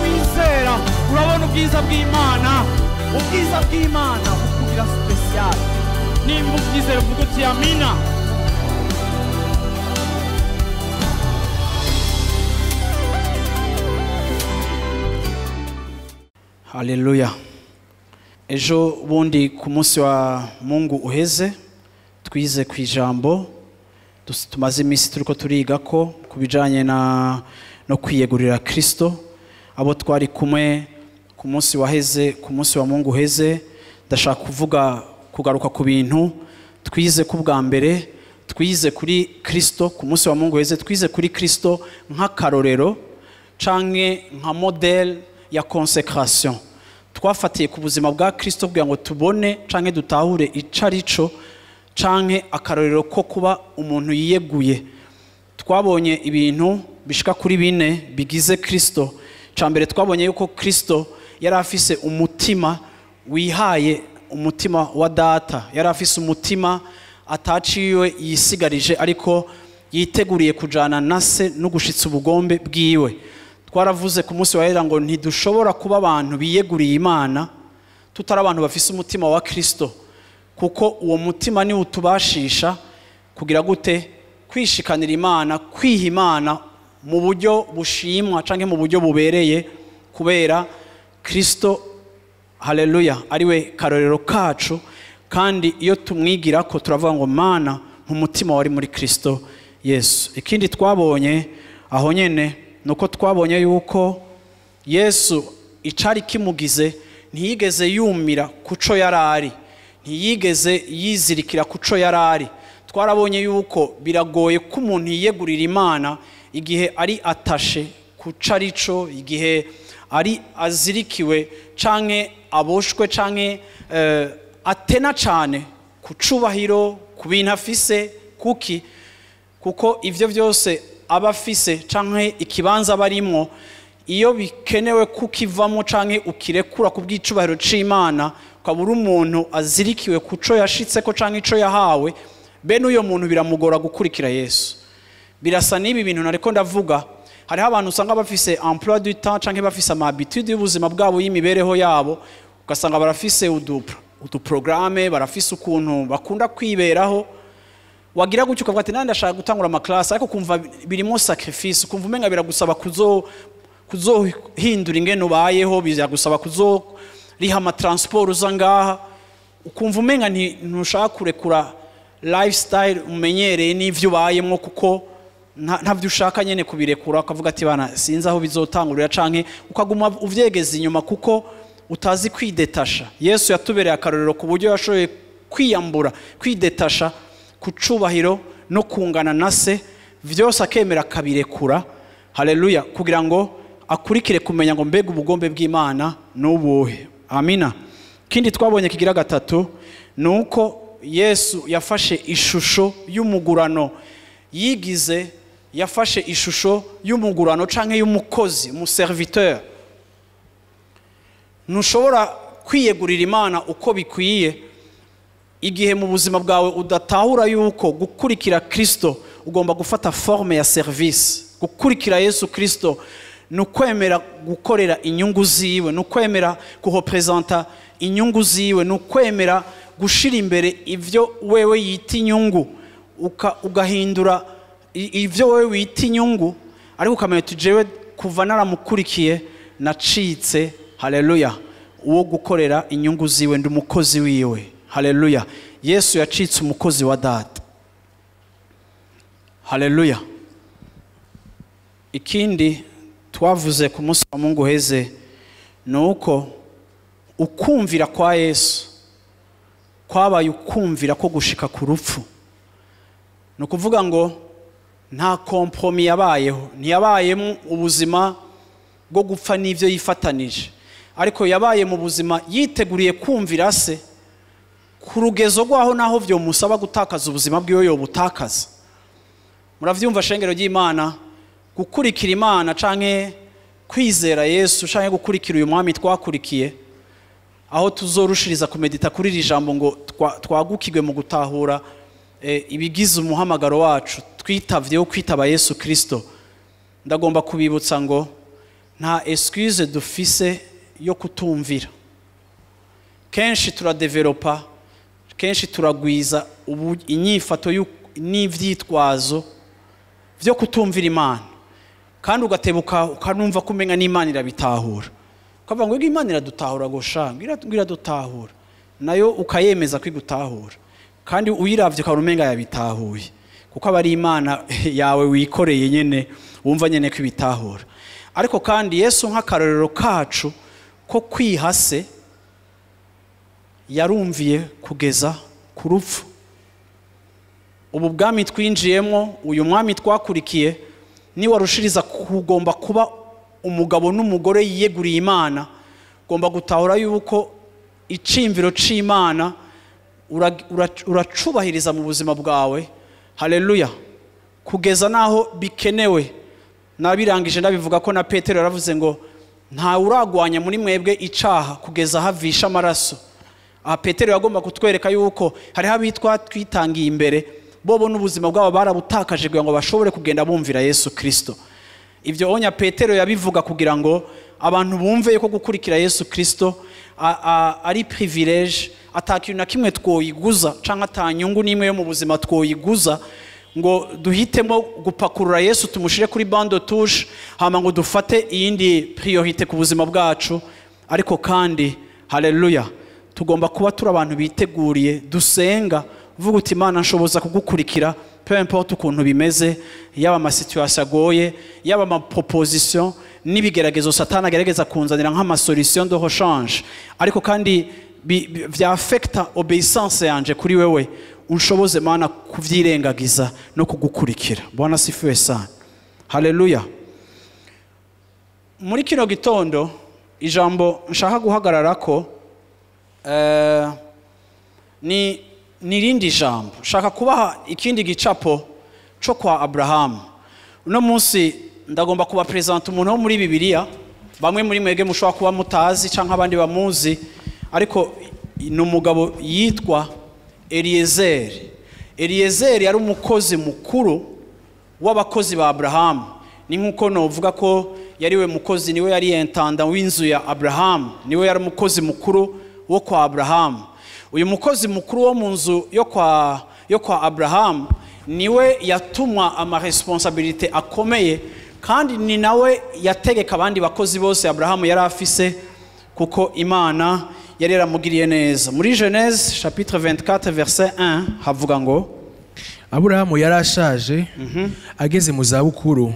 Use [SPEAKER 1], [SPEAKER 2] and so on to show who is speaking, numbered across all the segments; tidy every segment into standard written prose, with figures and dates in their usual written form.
[SPEAKER 1] Wizera urabona ubwiza bw'Imana, ubwiza bw'Imana bukugira special. Nimba ubyizera uvuga uti amina. Haleluya. Ejo bundi ku munsi wa Mungu uheze twize ku ijambo tumaze iminsi turiko turiga ko kubijanye no kwiyegurira Kristo. Abo twari kumwe ku munsi waheze, ku munsi wa Mungu uheze, ndashaka kugaruka ku bintu twize ku bwa mbere. Twize kuri Kristo ku munsi wa Mungu uheze, twize kuri Kristo nk'akarorero canke nka model ya Consécration. Twafatiye ku buzima bwa Kristo kugira ngo tubone canke dutahure icarico canke akarorero ko kuba umuntu yiyeguye. Twabonye ibintu bishika kuri 4 bigize Kristo. Cambere twabonye yuko Kristo yari afise umutima wihaye, umutima wa data. Yari afise umutima ataciwe yisigarije, ariko yiteguriye kujana nase no gushitsa ubugombe bwiwe. Twaravuze ku munsi wahera ngo ntidushobora kuba abantu biyeguriye Imana tutari abantu bafise umutima wa Kristo, kuko uwo mutima ni utubashisha kugira gute kwishikanira Imana, kwiha Imana mu buryo bushimwa canke mu buryo bubereye, kubera Kristo, haleluya, ariwe karorero kacu. Kandi iyo tumwigira ko turavuga ngo Mana nk'umutima wari muri Kristo Yesu. Ikindi twabonye aho nyene nuko twabonye yuko Yesu icari kimugize ntiyigeze yumira kuco yarari, ntiyigeze yizirikira kuco yarari. Twarabonye yuko biragoye ko umuntu yiyegurira Imana igihe ari atashe kucarico, igihe ari azirikiwe canke aboshwe canke atena cane kucubahiro, ku bintu afise, kuko ivyo vyose aba afise canke ikibanza barimwo, iyo bikenewe kukivamo canke ukirekura ku bw'icubahiro c'Imana, ukabura umuntu azirikiwe kuco yashitseko canke ico yahawe, bene uyo muntu biramugora gukurikira Yesu. Birasa n'ibi bintu nariko ndavuga. Hariho abantu usanga bafise emploi du temps canke bafise amabitude y'ubuzima bwabo y'imibereho yabo, ugasanga barafise uduprograme, barafise ukuntu bakunda kwiberaho. Wagira gutyo ukavuga ati nandi ndashaka gutangura amaklase, ariko kumva birimo sacrifice, kumva umenga biragusaba kuzohindura ingene ubayeho, bizagusaba kuzoriha amatransport uza ngaha, ukumva umenga ntushaka kurekura lifestyle umenyereye n'ivyo ubayemwo, kuko ntavyo ushaka nyene kubirekura. Ukavuga ati bana sinzi aho bizotangurira, canke ukaguma uvyegeza inyuma kuko utazi kwidetasha. Yesu yatubereye akarorero ku buryo yashoboye kwiyambura, kwidetasha kucubahiro no kungana nase, vyose akemera kabirekura. Haleluya, kugira ngo akurikire kumenya ngo mbega ubugombe bw'Imana n'ubuhe. Amina. Kindi twabonye kigira gatatu nuko Yesu yafashe ishusho y'umugurano, yafashe ishusho y'umugurano canke y'umukozi, mu serviteur. Ntushobora kwiyegurira Imana uko bikwiye igihe mu buzima bwawe udatahura yuko gukurikira Kristo ugomba gufata forme ya service. Gukurikira Yesu Kristo nukwemera gukorera inyungu ziwe, nukwemera kurepresenta inyungu ziwe, nukwemera gushira imbere ivyo wewe yita inyungu, ugahindura ivyo wewe wita inyungu, ariko ukamenya tujewe kuva naramukurikiye nacitse, haleluya, uwo gukorera inyungu ziwe, ndi umukozi wiwe. Haleluya. Yesu yacitse umukozi wa data. Haleluya. Ikindi twavuze ku munsi wa Mungu uheze nuko ukumvira kwa Yesu kwabaye ukumvira ko gushika ku rupfu. Nukuvuga ngo nta kompromis yabayeho, ntiyabayemo ubuzima bwo gupfa n'ivyo yifatanije, ariko yabaye mu buzima yiteguriye kumvira se ku rugezo rwaho naho vyo musaba gutakaza ubuzima bwiwe yo butakaza. Muravyumva shengero ry'Imana, gukurikira Imana canke kwizera Yesu canke gukurikira uyu mwami twakurikiye, aho tuzorushiriza kumedita kuri iri jambo ngo twagukigwe mu gutahura ibigize umuhamagaro wacu twitavye wo kwitaba Yesu Kristo, ndagomba kubibutsa ngo nta excuse dufise yo kutumvira. Kenshi turadevelopa, kenshi turagwiza inyifato n'ivyitwazo vyo kutumvira Imana, kandi ugatebuka ukanumva kumenga n'Imana irabitahura, ukavuga ngo Imana iradutahura gosha, iradutahura, nayo ukayemeza kwigutahura, kandi uyiravye ukarumenga yabitahuye, kuko abari Imana yawe wikoreye nyene wumva nyene kwibitahura. Ariko kandi Yesu nk'akarorero kacu ko kwihase yarumviye kugeza ku rupfu. Ubu bwami twinjiyemo, uyu mwami twakurikiye, ni warushiriza kugomba kuba umugabo n'umugore yiyeguriye Imana, ugomba gutahura yuko icimviro c'Imana uracubahiriza mu buzima bwawe. Haleluya. Kugeza naho bikenewe. Nabirangije ndabivuga ko na Petero yaravuze ngo nta uragwanya muri mwebwe icaha kugeza havisha amaraso. Petero yagomba kutwereka yuko hari habitwa twitangiye imbere, bobo n'ubuzima bwabo barabutakaje kugira ngo bashobore kugenda bumvira Yesu Kristo. Ivyo onya Petero yabivuga kugira ngo abantu bumve ko gukurikira Yesu Kristo ari privilege, atakintu na kimwe twoyiguza canke atanyungu nimwe yo mu buzima twoyiguza ngo duhitemo gupakurura Yesu tumushire kuri bande touche hama ngo dufate iyindi priorite ku buzima bwacu. Ariko kandi haleluya, tugomba kuba turi abantu biteguriye, dusenga uvuga uti Imana nshoboza kugukurikira peu importe ukuntu bimeze, yaba ama situation agoye, yaba ama proposition n'ibigeragezo Satani agerageza kunzanira nk'ama solution de rechange, ariko kandi vya affecta obedience yanje kuri wewe, unshoboze Mana kuvyirengagiza no kugukurikira. Bwana sifiwe sana. Haleluya. Muri kino gitondo ijambo nshaka guhagararako ni nirindi jambo. Nshaka kubaha ikindi gicapo cyo kwa Abrahamu. Uno munsi ndagomba kuba present umuntu wo muri Bibiliya, bamwe muri mwege mushobora kuba mutazi canke abandi bamuzi, ariko ni umugabo yitwa Eliézer. Eliézer yari umukozi mukuru w'abakozi ba Abrahamu. Ni nkuko novuga ko yariwe mukozi, niwe yari intendant w'inzu ya Abrahamu, niwe yari umukozi mukuru wo kwa Abrahamu. Uyu mukozi mukuru wo mu nzu yo kwa Abrahamu niwe yatumwa ama responsabilité akomeye, kandi ni nawe yategeka abandi bakozi bose Abrahamu yari afise, kuko Imana yari yaramugiriye neza. Muri Genèse chapitre 24 verset 1 havuga ngo
[SPEAKER 2] Aburahamu yarashaje ageze mu zabukuru,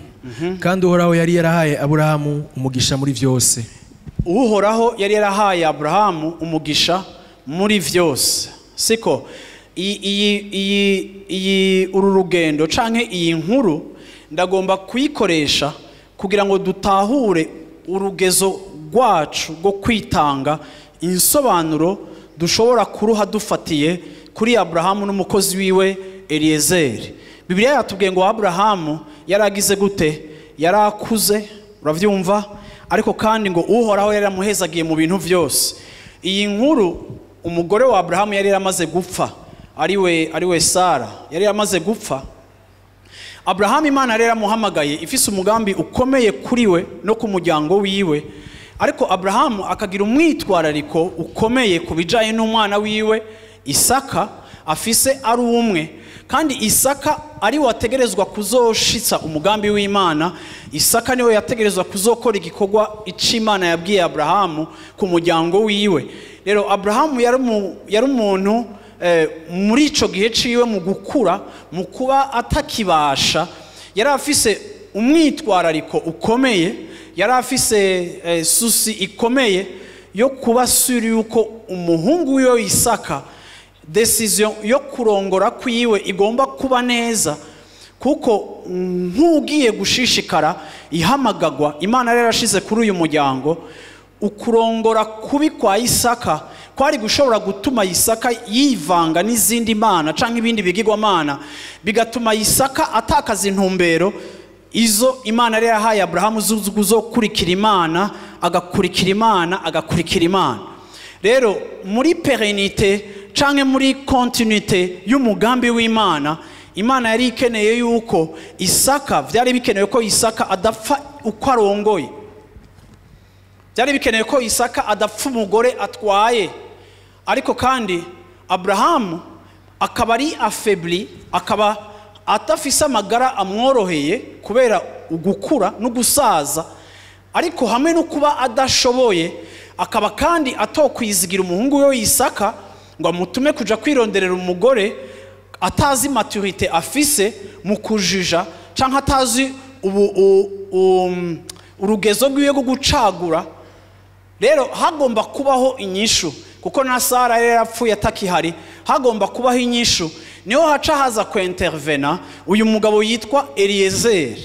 [SPEAKER 2] kandi Uhoraho yari yarahaye Aburahamu umugisha muri vyose.
[SPEAKER 1] Uhoraho yari yarahaye Abrahamu umugisha muri vyose. Siko iyi uru rugendo canke iyi nkuru ndagomba kuyikoresha kugira ngo dutahure urugezo rwacu rwo kwitanga, insobanuro dushobora kuruha dufatiye kuri Abrahamu n'umukozi wiwe Eliézer. Bibiliya yatubwiye ngo Abrahamu yaragize gute? Yarakuze, uravyumva, ariko kandi ngo Uhoraho yari yamuhezagiye mu bintu vyose. Iyi nkuru umugore wa Abrahamu yari yaramaze gupfa, ariwe Sara yari yaramaze gupfa. Abrahamu Imana yari yaramuhamagaye ifise umugambi ukomeye kuri we no ku muryango wiwe, ariko Abrahamu akagira umwitwarariko ukomeye kubijanye n'umwana wiwe Isaka afise ari umwe, kandi Isaka ari wategerezwa kuzoshitsa umugambi w'Imana. Isaka niwe yategerezwa kuzokora igikorwa ic'Imana yabwiye Abrahamu ku muryango wiwe. Rero Abrahamu yari umuntu muri ico gihe ciwe mu gukura, mu kuba atakibasha, yari afise umwitwarariko ukomeye, yari afise souci ikomeye yo kuba suri yuko umuhungu wiwe Isaka decision yo kurongora kwiwe igomba kuba neza, kuko nkugiye gushishikara ihamagagwa Imana yari yarashize kuri uyu muryango. Ukurongora kubi kwa Isaka kwari gushobora gutuma Isaka yivanga n'izindi mana canke ibindi bigirwa mana, bigatuma Isaka atakaza intumbero izo Imana yari yahaye Abrahamu zo kurikira Imana, agakurikira Imana. Rero muri pérennité canke muri continuité y'umugambi w'Imana. Imana yari ikeneye yuko Isaka, vyari bikenewe ko Isaka adapfa uko arongoye. Byari bikeneye ko Isaka adapfa umugore atwaye. Ariko kandi Abrahamu akaba ari affaibli, akaba atafise amagara amworoheye kubera ugukura no gusaza. Ariko hamwe no kuba adashoboye, akaba kandi atokwizigira umuhungu we Isaka ngo amutume kuja kwironderera umugore atazi maturité afise mu kujija canke atazi urugezo rwiwe rwo gucagura. Rero hagomba kubaho inyishu, kuko na Sara yari yapfuye atakihari. Hagomba kubaho inyishu, niho haca haza kwentervena uyu mugabo yitwa Eliézer.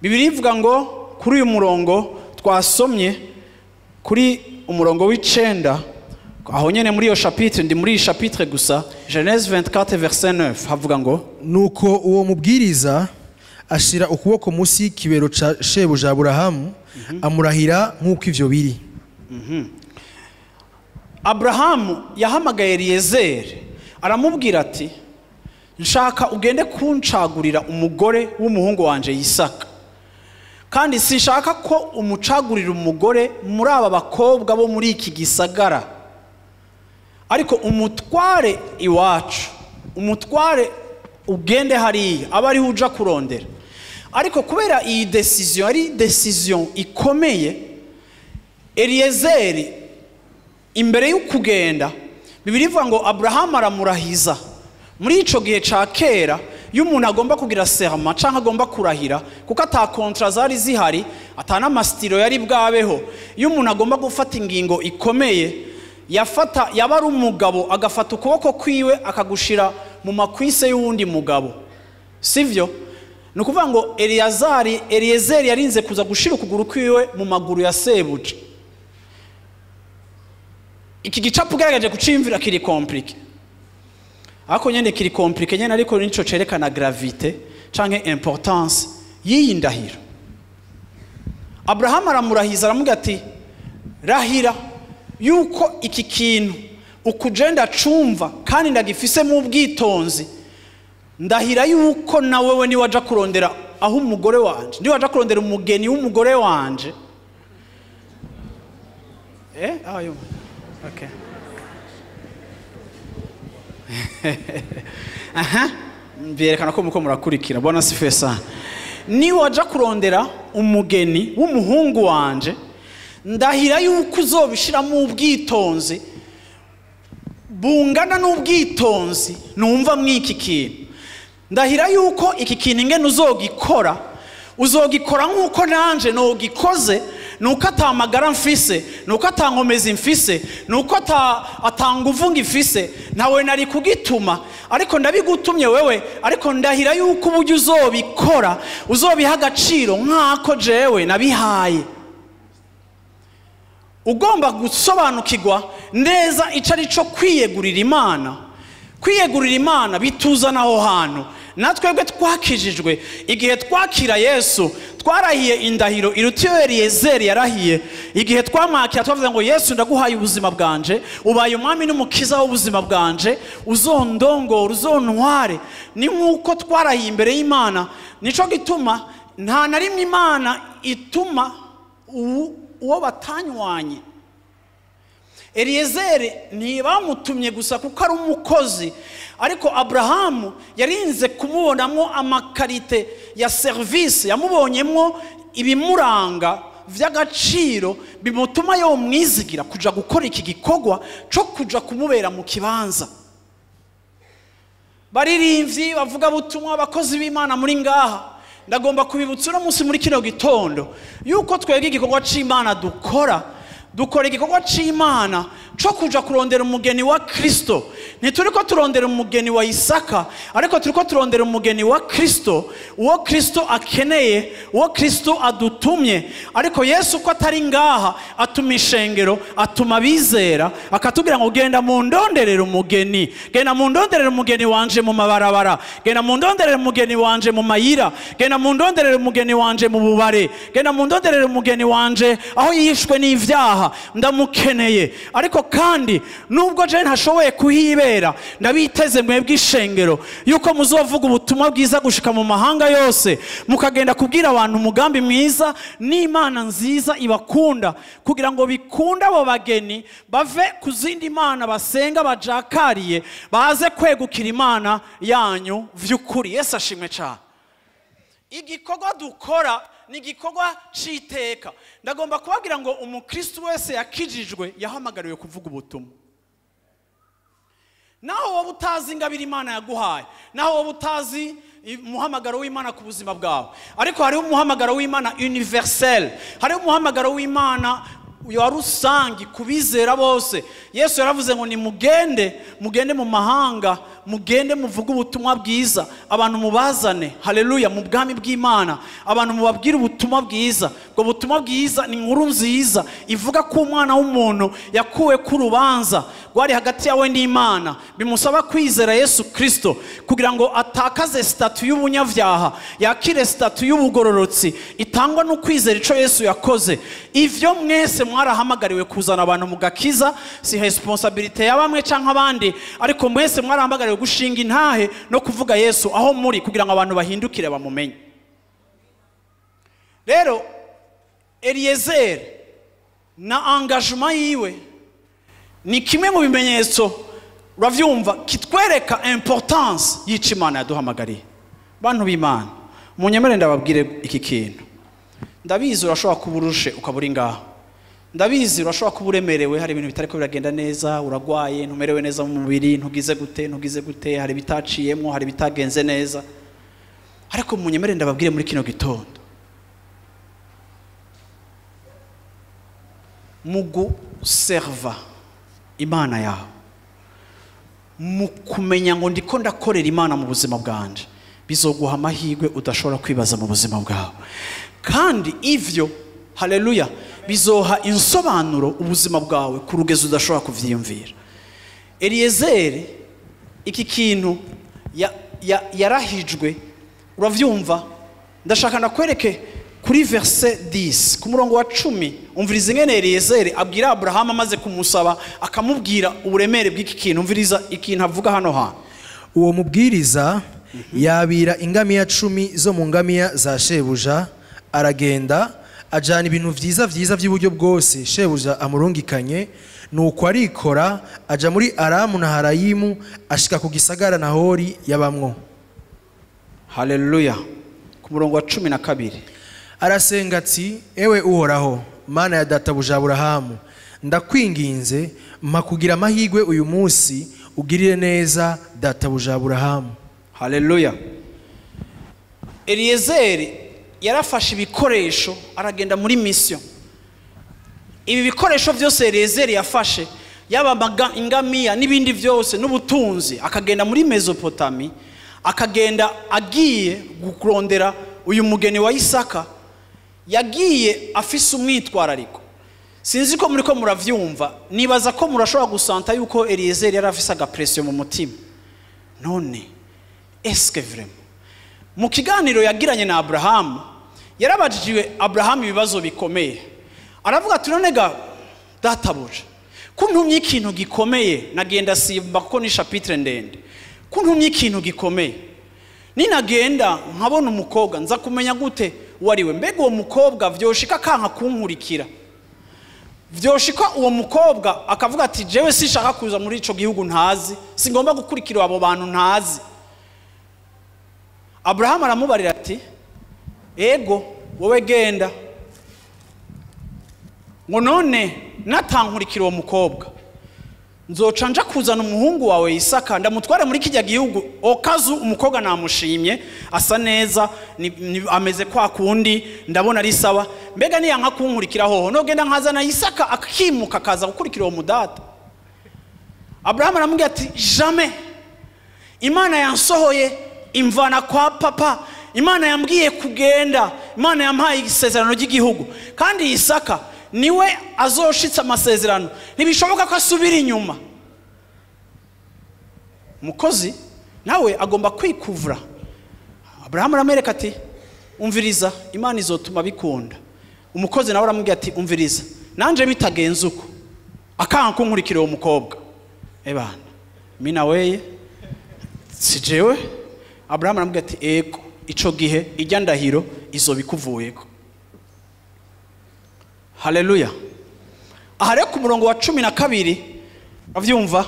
[SPEAKER 1] Bibiliya ivuga ngo kuri uyu murongo twasomye, kuri umurongo w'icenda, aho nyene muri iyo chapitre, ndi muri iyi chapitre gusa, Genèse 24 verset 9, havuga ngo
[SPEAKER 2] nuko uwo mubwiriza ashira ukuboko munsi y'ikibero ca shebuja Aburahamu, amurahira nk'uko ivyo biri.
[SPEAKER 1] Abrahamu yahamagaye Eliézer, aramubwira ati nshaka ugende kuncagurira umugore w'umuhungu wanje Isaka, kandi sinshaka ko umucagurira umugore muri aba bakobwa bo muri iki gisagara, ariko umutware iwacu, umutware ugende hariya aba ariho uja kurondera. Ariko kubera iyi decision ari decision ikomeye, Eliézer imbere y'ukugenda, Bibiliya ivuga ngo Abrahamu aramurahiza. Muri ico gihe ca kera, iyo umuntu agomba kugira serment canke agomba kurahira, kuko ata contrat zari zihari, atana mastiro yari bwabeho, iyo umuntu agomba gufata ingingo ikomeye, yaba ari umugabo agafata ukuboko kwiwe akagushira mu makwise y'uwundi mugabo, sivyo? Nukuvuga ngo Eliézer yarinze kuza gushira ukuguru kwiwe mu maguru ya sebuja. Iki gicapu ugerageje kucimvira kiri compliqué, ariko nyene kiri compliqué nyene, ariko nico cerekana gravité canke importance y'iyi ndahiro. Abrahamu aramurahiza, aramubwira ati rahira yuko iki kintu ukugenda cumva kandi ndagifise mu bwitonzi, ndahira yuko na wewe ni waja kurondera aho umugore wanje, ni waja kurondera umugeni w'umugore wanje. Ayo. Okay. Byerekana ko muko murakurikira. Bwana sifiwe sana. Ni waja kurondera umugeni w'umuhungu wanje, ndahira yuko uzobishira mu bwitonzi bungana n'ubwitonzi numva mw'iki kintu. Ndahira yuko iki kintu ingene uzogikora nk'uko nanje nogikoze, nuko atamagara mfise, nuko atankomezi mfise, nuko atanguvu ngifise, nawe nari kugituma, ariko ndabigutumye wewe. Ariko ndahira yuko uburyo uzobikora uzobiha agaciro nk'ako jewe nabihaye. Ugomba gusobanukirwa neza ico ari cyo kwiyegurira Imana. Kwiyegurira Imana bituzana aho hantu. Natwebwe twakijijwe igihe twakira Yesu, twarahiye indahiro iruta iyo Eliézer yarahiye. Igihe twamwakira twavuze ngo Yesu ndaguhaye ubuzima bwanje, ubaye umwami n'umukiza w'ubuzima bwanje, uzondongora, uzontware. Ni nk'uko twarahiye imbere y'Imana. Nico gituma nta na rimwe Imana ituma uwo batanywanye. Eliézer ntibamutumye gusa kuko ari umukozi, ariko Abrahamu yarinze kumubonamo amakarite ya service, yamubonyemo ibimuranga vy'agaciro bimutuma yo mwizigira kuja gukora iki gikorwa cyo kuja kumubera mu kibanza. Baririmvyi bavuga butumwa, abakozi b'Imana muri ngaha, ndagomba kubibutsa uno munsi muri kino gitondo yuko twebwe igikorwa c'Imana dukora igikorwa c'Imana cyo kuja kurondera umugeni wa Kristo. Ntituriko turondera umugeni wa Isaka, ariko turiko turondera umugeni wa Kristo, uwo Kristo akeneye, uwo Kristo adutumye. Ariko Yesu ko atari ngaha atuma ishengero, atuma bizera, akatubwira ngo genda mu ndonderere umugeni, genda mu ndonderere umugeni wanje mu mabarabara, genda mu ndonderere umugeni wanje mu mayira, genda mu ndonderere umugeni wanje mu bubare, genda mu ndonderere umugeni wanje aho yishwe n'ivyaha, ndamukeneye. Ariko ariko kandi nubwo je ntashoboye kuhibera ndabiteze mwebwe ishengero yuko muzovuga ubutumwa bwiza gushika mu mahanga yose mukagenda kubwira abantu umugambi mwiza n'Imana nziza ibakunda kugira ngo bikunda abo bageni bave ku zindi mana basenga bajakariye baze kwegukira Imana yanyu vy'ukuri. Yesu ashimwe cyane. Igikorwa dukora ni igikorwa c'iteka. Ndagomba kubagira ngo umukristo wese yakijijwe yahamagariwe kuvuga ubutumwa. Naho wowe utazi ingabire Imana yaguhaye, naho wowe utazi umuhamagaro w'Imana ku buzima bwawe, ariko hariho umuhamagaro w'Imana universel, hariho umuhamagaro w'Imana ya rusangi kubizera bose. Yesu yaravuze ngo ni mugende mu mahanga, mugende muvuga ubutumwa bwiza, abantu mubazane, haleluya, mu bwami bw'Imana, abantu mubabwira ubutumwa bwiza. Ubwo butumwa bwiza ni inkuru nziza ivuga ko umwana w'umuntu yakuwe ku rubanza rwari hagati yawe n'Imana, bimusaba kwizera Yesu Kristo kugira ngo atakaze statut y'ubunyavyaha, yakire statut y'ubugororotsi itangwa no kwizera ico Yesu yakoze. Ivyo mwese mwarahamagariwe kuzana abantu mu gakiza, si responsabilité ya bamwe canke abandi, ariko mwese mwarahamagariwe gushinga intahe no kuvuga Yesu aho muri kugira ngo abantu bahindukire bamumenye. Rero Eliézer na engagement yiwe ni kimwe mu bimenyetso uravyumva kitwereka importance y'ico Imana yaduhamagariye. Bantu b'Imana, munyemere ndababwire iki kintu. Ndabizi urashobora kuburushe ukaburi ngaho. Ndabizi urashobora kuburemerewe, hari ibintu bitariko biragenda neza, uragwaye, ntumerewe neza mu mubiri, ntugize gute, hari bitaciyemo, hari bitagenze neza. Ariko munyemere ndababwire muri kino gitondo, mugu serva Imana yawe, mu kumenya ngo ndiko ndakorera Imana mu buzima bwanje, bizoguha amahirwe udashobora kwibaza mu buzima bwawe. Kandi ivyo, haleluya, bizoha insobanuro ubuzima bwawe ku rugezo udashobora kuvyiyumvira. Eliézer iki kintu yarahijwe, uravyumva. Ndashaka nakwereke kuri verset 10 ku murongo wa 10, umviriza ingene Eliézer abwira Abraham amaze kumusaba akamubwira uburemere bw'iki kintu. Umviriza ikintu avuga hano ha.
[SPEAKER 2] Uwo mubwiriza yabira ingamiya 10 zo mu ngamiya za shebuja, aragenda ajana ibintu vyiza by'uburyo bwose shebuja amurungikanye, nuko arikora aja muri Aramu na Harayimu ashika ku gisagara Nahori yabamwo.
[SPEAKER 1] Haleluya. Ku murongo wa 12
[SPEAKER 2] arasenga ati, ewe Uhoraho Mana ya databuja Aburahamu, ndakwinginze mpa kugira amahirwe uyu munsi ugirire neza databuja Aburahamu.
[SPEAKER 1] Haleluya. Eliézer yarafashe ibikoresho aragenda muri mission. Ibi bikoresho byose Eliézer yafashe, yaba ingamiya n'ibindi byose n'ubutunzi, akagenda muri Mesopotami, akagenda agiye gukurondera uyu mugeni wa Isaka. Yagiye afise umwitwarariko. Sinzi ko muri ko muravyumva, nibaza ko murashobora gusanta yuko Eliézer yarafise agapression mu mutima. None est-ce que vraiment mu kiganiro yagiranye na Abraham, yarabajiwe Abraham ibibazo bikomeye. Aravuga ati, none ga databuja, kuntumye ikintu gikomeye, nagenda simba ko ni chapitre ndende, kuntumye ikintu gikomeye, ninagenda nkabona umukobwa nza kumenya gute wariwe? Mbega uwo mukobwa vyoshika kanka kunkurikira, vyoshika uwo mukobwa akavuga ati, jewe sishaka kuza muri ico gihugu ntazi, singomba gukurikira abo bantu ntazi. Abraham aramubarira ati, ego wowe genda, ngo none natankurikira uwo mukobwa nzoca nja kuzana umuhungu wawe Isaka ndamutware muri kijya gihugu, okazu umukobwa namushimye asa neza, ameze kwa kundi ndabona ari sawa, mbega niya nka kunkurikira hoho no genda nkazana Isaka akimuka kaza gukurikira uwo mudata. Abraham aramubwira ati, jamais, Imana yansohoye imvana kwa papa, Imana yambwiye kugenda, Imana yampaye isezerano ry'igihugu, kandi Isaka niwe azoshitsa amasezerano, ntibishoboka ko asubira inyuma. Mukozi nawe agomba kwikuvura. Abraham aramereka ati, umviriza, Imana izotuma bikunda. Umukozi nawe aramubwira ati, umviriza, nanje bitagenze uko akanga kunkurikira uwo mukobwa ebana mina weye si jewe. Abrahamu aramubwira ati ego ico gihe ijya ndahiro izobikuvuyeko. Haleluya. Aha rero ku murongo wa 12 avyumva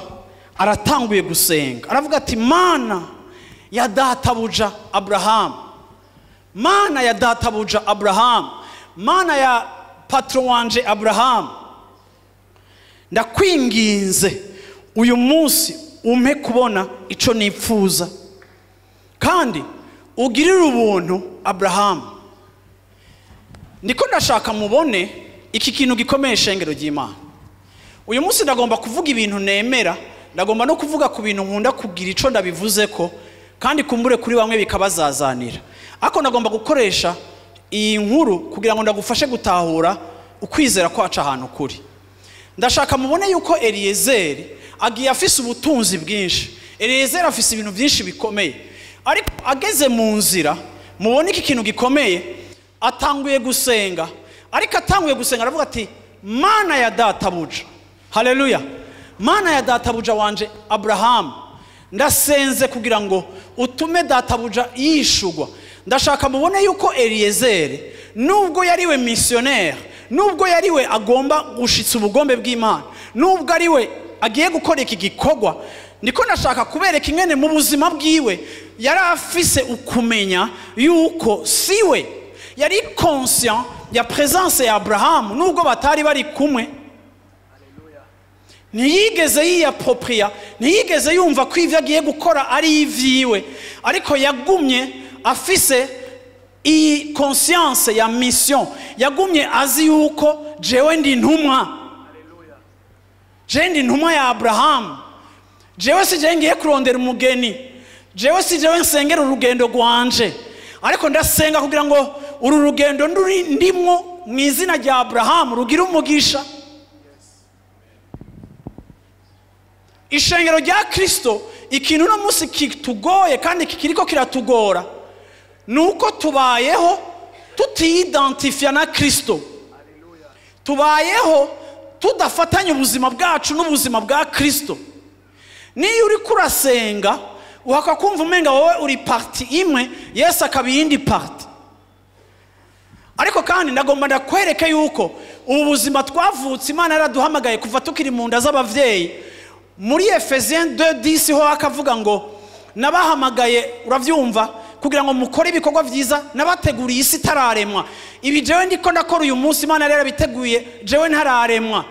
[SPEAKER 1] aratanguye gusenga aravuga ati mana ya databuja Abrahamu, mana ya databuja Abrahamu, mana ya patron wanje Abrahamu, ndakwinginze uyu munsi umpe kubona ico nipfuza kandi ugirire ubuntu Abrahamu. Ndiko ndashaka mubone iki kintu gikomeye shengero ry'Imana. Uyu munsi ndagomba kuvuga ibintu nemera, ndagomba no kuvuga ku bintu nkunda kugira ico ndabivuze ko kandi kumbure kuri bamwe bikabazazanira. Ako ndagomba gukoresha iyi nkuru kugira ngo ndagufashe gutahura ukwizera kwacu ahantu kuri. Ndashaka mubone yuko Eliézer agiye afise ubutunzi bwinshi. Eliézer afise ibintu byinshi bikomeye. Ariko ageze mu nzira mubone iki kintu gikomeye, atanguye gusenga. Ariko atanguye gusenga aravuga ati mana ya databuja. Haleluya. Mana ya databuja wanje Abrahamu, ndasenze kugira ngo utume databuja yishugwa. Ndashaka mubone yuko Eliézer nubwo yariwe missionnaire, nubwo yariwe agomba gushitsa ubugombe bw'Imana, nubwo ariwe agiye gukora iki gikorwa, ndiko ndashaka kubereka ingene mu buzima bwiwe yari afise ukumenya yuko siwe yari conscient ya présence ya Abrahamu nubwo batari bari kumwe. Ntiyigeze yiyapropria, ntiyigeze yumva ko ivyo agiye gukora ari ivyiwe, ariko yagumye afise iyi conscience ya mission, yagumye azi yuko jewe ndi ntumwa. Jewe ndi ntumwa ya Abrahamu. Jewe si jewe ngiye kurondera umugeni, jewe si jewe nsengera urugendo rwanje, ariko ndasenga kugira ngo uru rugendo ndimwo mu izina rya Abrahamu rugira umugisha. Ishengero rya Kristo ikintu no munsi kitugoye kandi kikiriko kiratugora nuko tubayeho tutiidentifia na Kristo. Tubayeho tudafatanya ubuzima bwacu n'ubuzima bwa Kristo. Niyo uri kurasenga uhakakumva umenga wowe uri parti imwe, Yesu akabiyindi parti. Ariko kandi ndagomba ndakwereke yuko ubu buzima twavutse Imana yaraduhamagaye kuva tukiri mu nda z'abavyeyi. Muri Efesiens 2:10 ho akavuga ngo nabahamagaye, uravyumva, kugira ngo mukore ibikorwa vyiza nabateguriye isi tararemwa. Ibi jewe ndiko ndakora uyu munsi Imana rero biteguye jewe ntararemwa.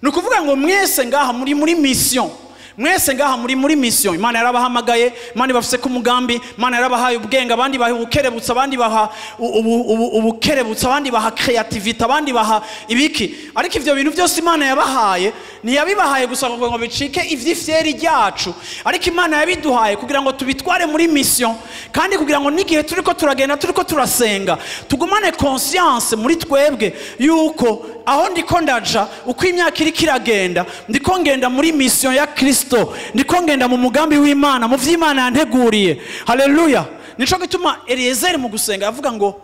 [SPEAKER 1] Nukuvuga ngo mwese ngaha muri mission, mwese ngaha muri mission. Imana yarabahamagaye, Imana bafise ku mugambi, Imana yarabahaye ubwenge, abandi baha ubukerebutsa, abandi baha ubukerebutsa, abandi baha creativity, abandi baha ibiki. Ariko ivyo bintu byose Imana yabahaye ntiyabibahaye gusa ngo bicike ivy'ifyeri ryacu, ariko Imana yabiduhaye kugira ngo tubitware muri mission, kandi kugira ngo n'igihe turiko turagenda turiko turasenga tugumane conscience muri twebwe yuko aho ndiko ndaja uko imyaka iri kiragenda ndiko ngenda muri mission ya Kristo, ndiko ngenda mu mugambi w'Imana, mu vy'Imana yanteguriye. Haleluya. Nico gituma Eliézer mu gusenga avuga ngo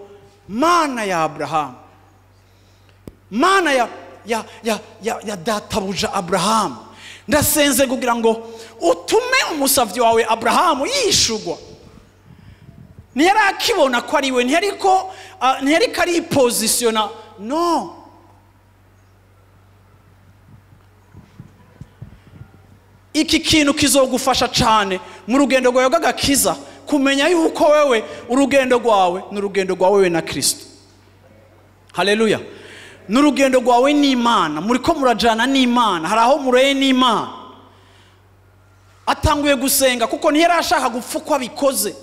[SPEAKER 1] mana ya Abrahamu, mana ya databuja Abrahamu, ndasenze kugira ngo utume umusavyi wawe Abrahamu yishugwa. Ntiyari akibona ko ari we, ntiyari kari positiona, no. Iki kintu kizogufasha cyane mu rugendo rwawe rw'agakiza, kumenya yuko wewe urugendo rwawe n'urugendo rwawe na Kristo. Haleluya. N'urugendo rwawe n'Imana, muriko murajana n'Imana, haraho mureye n'Imana. Atanguye gusenga kuko ntiyarashaka gupfukwa bikoze.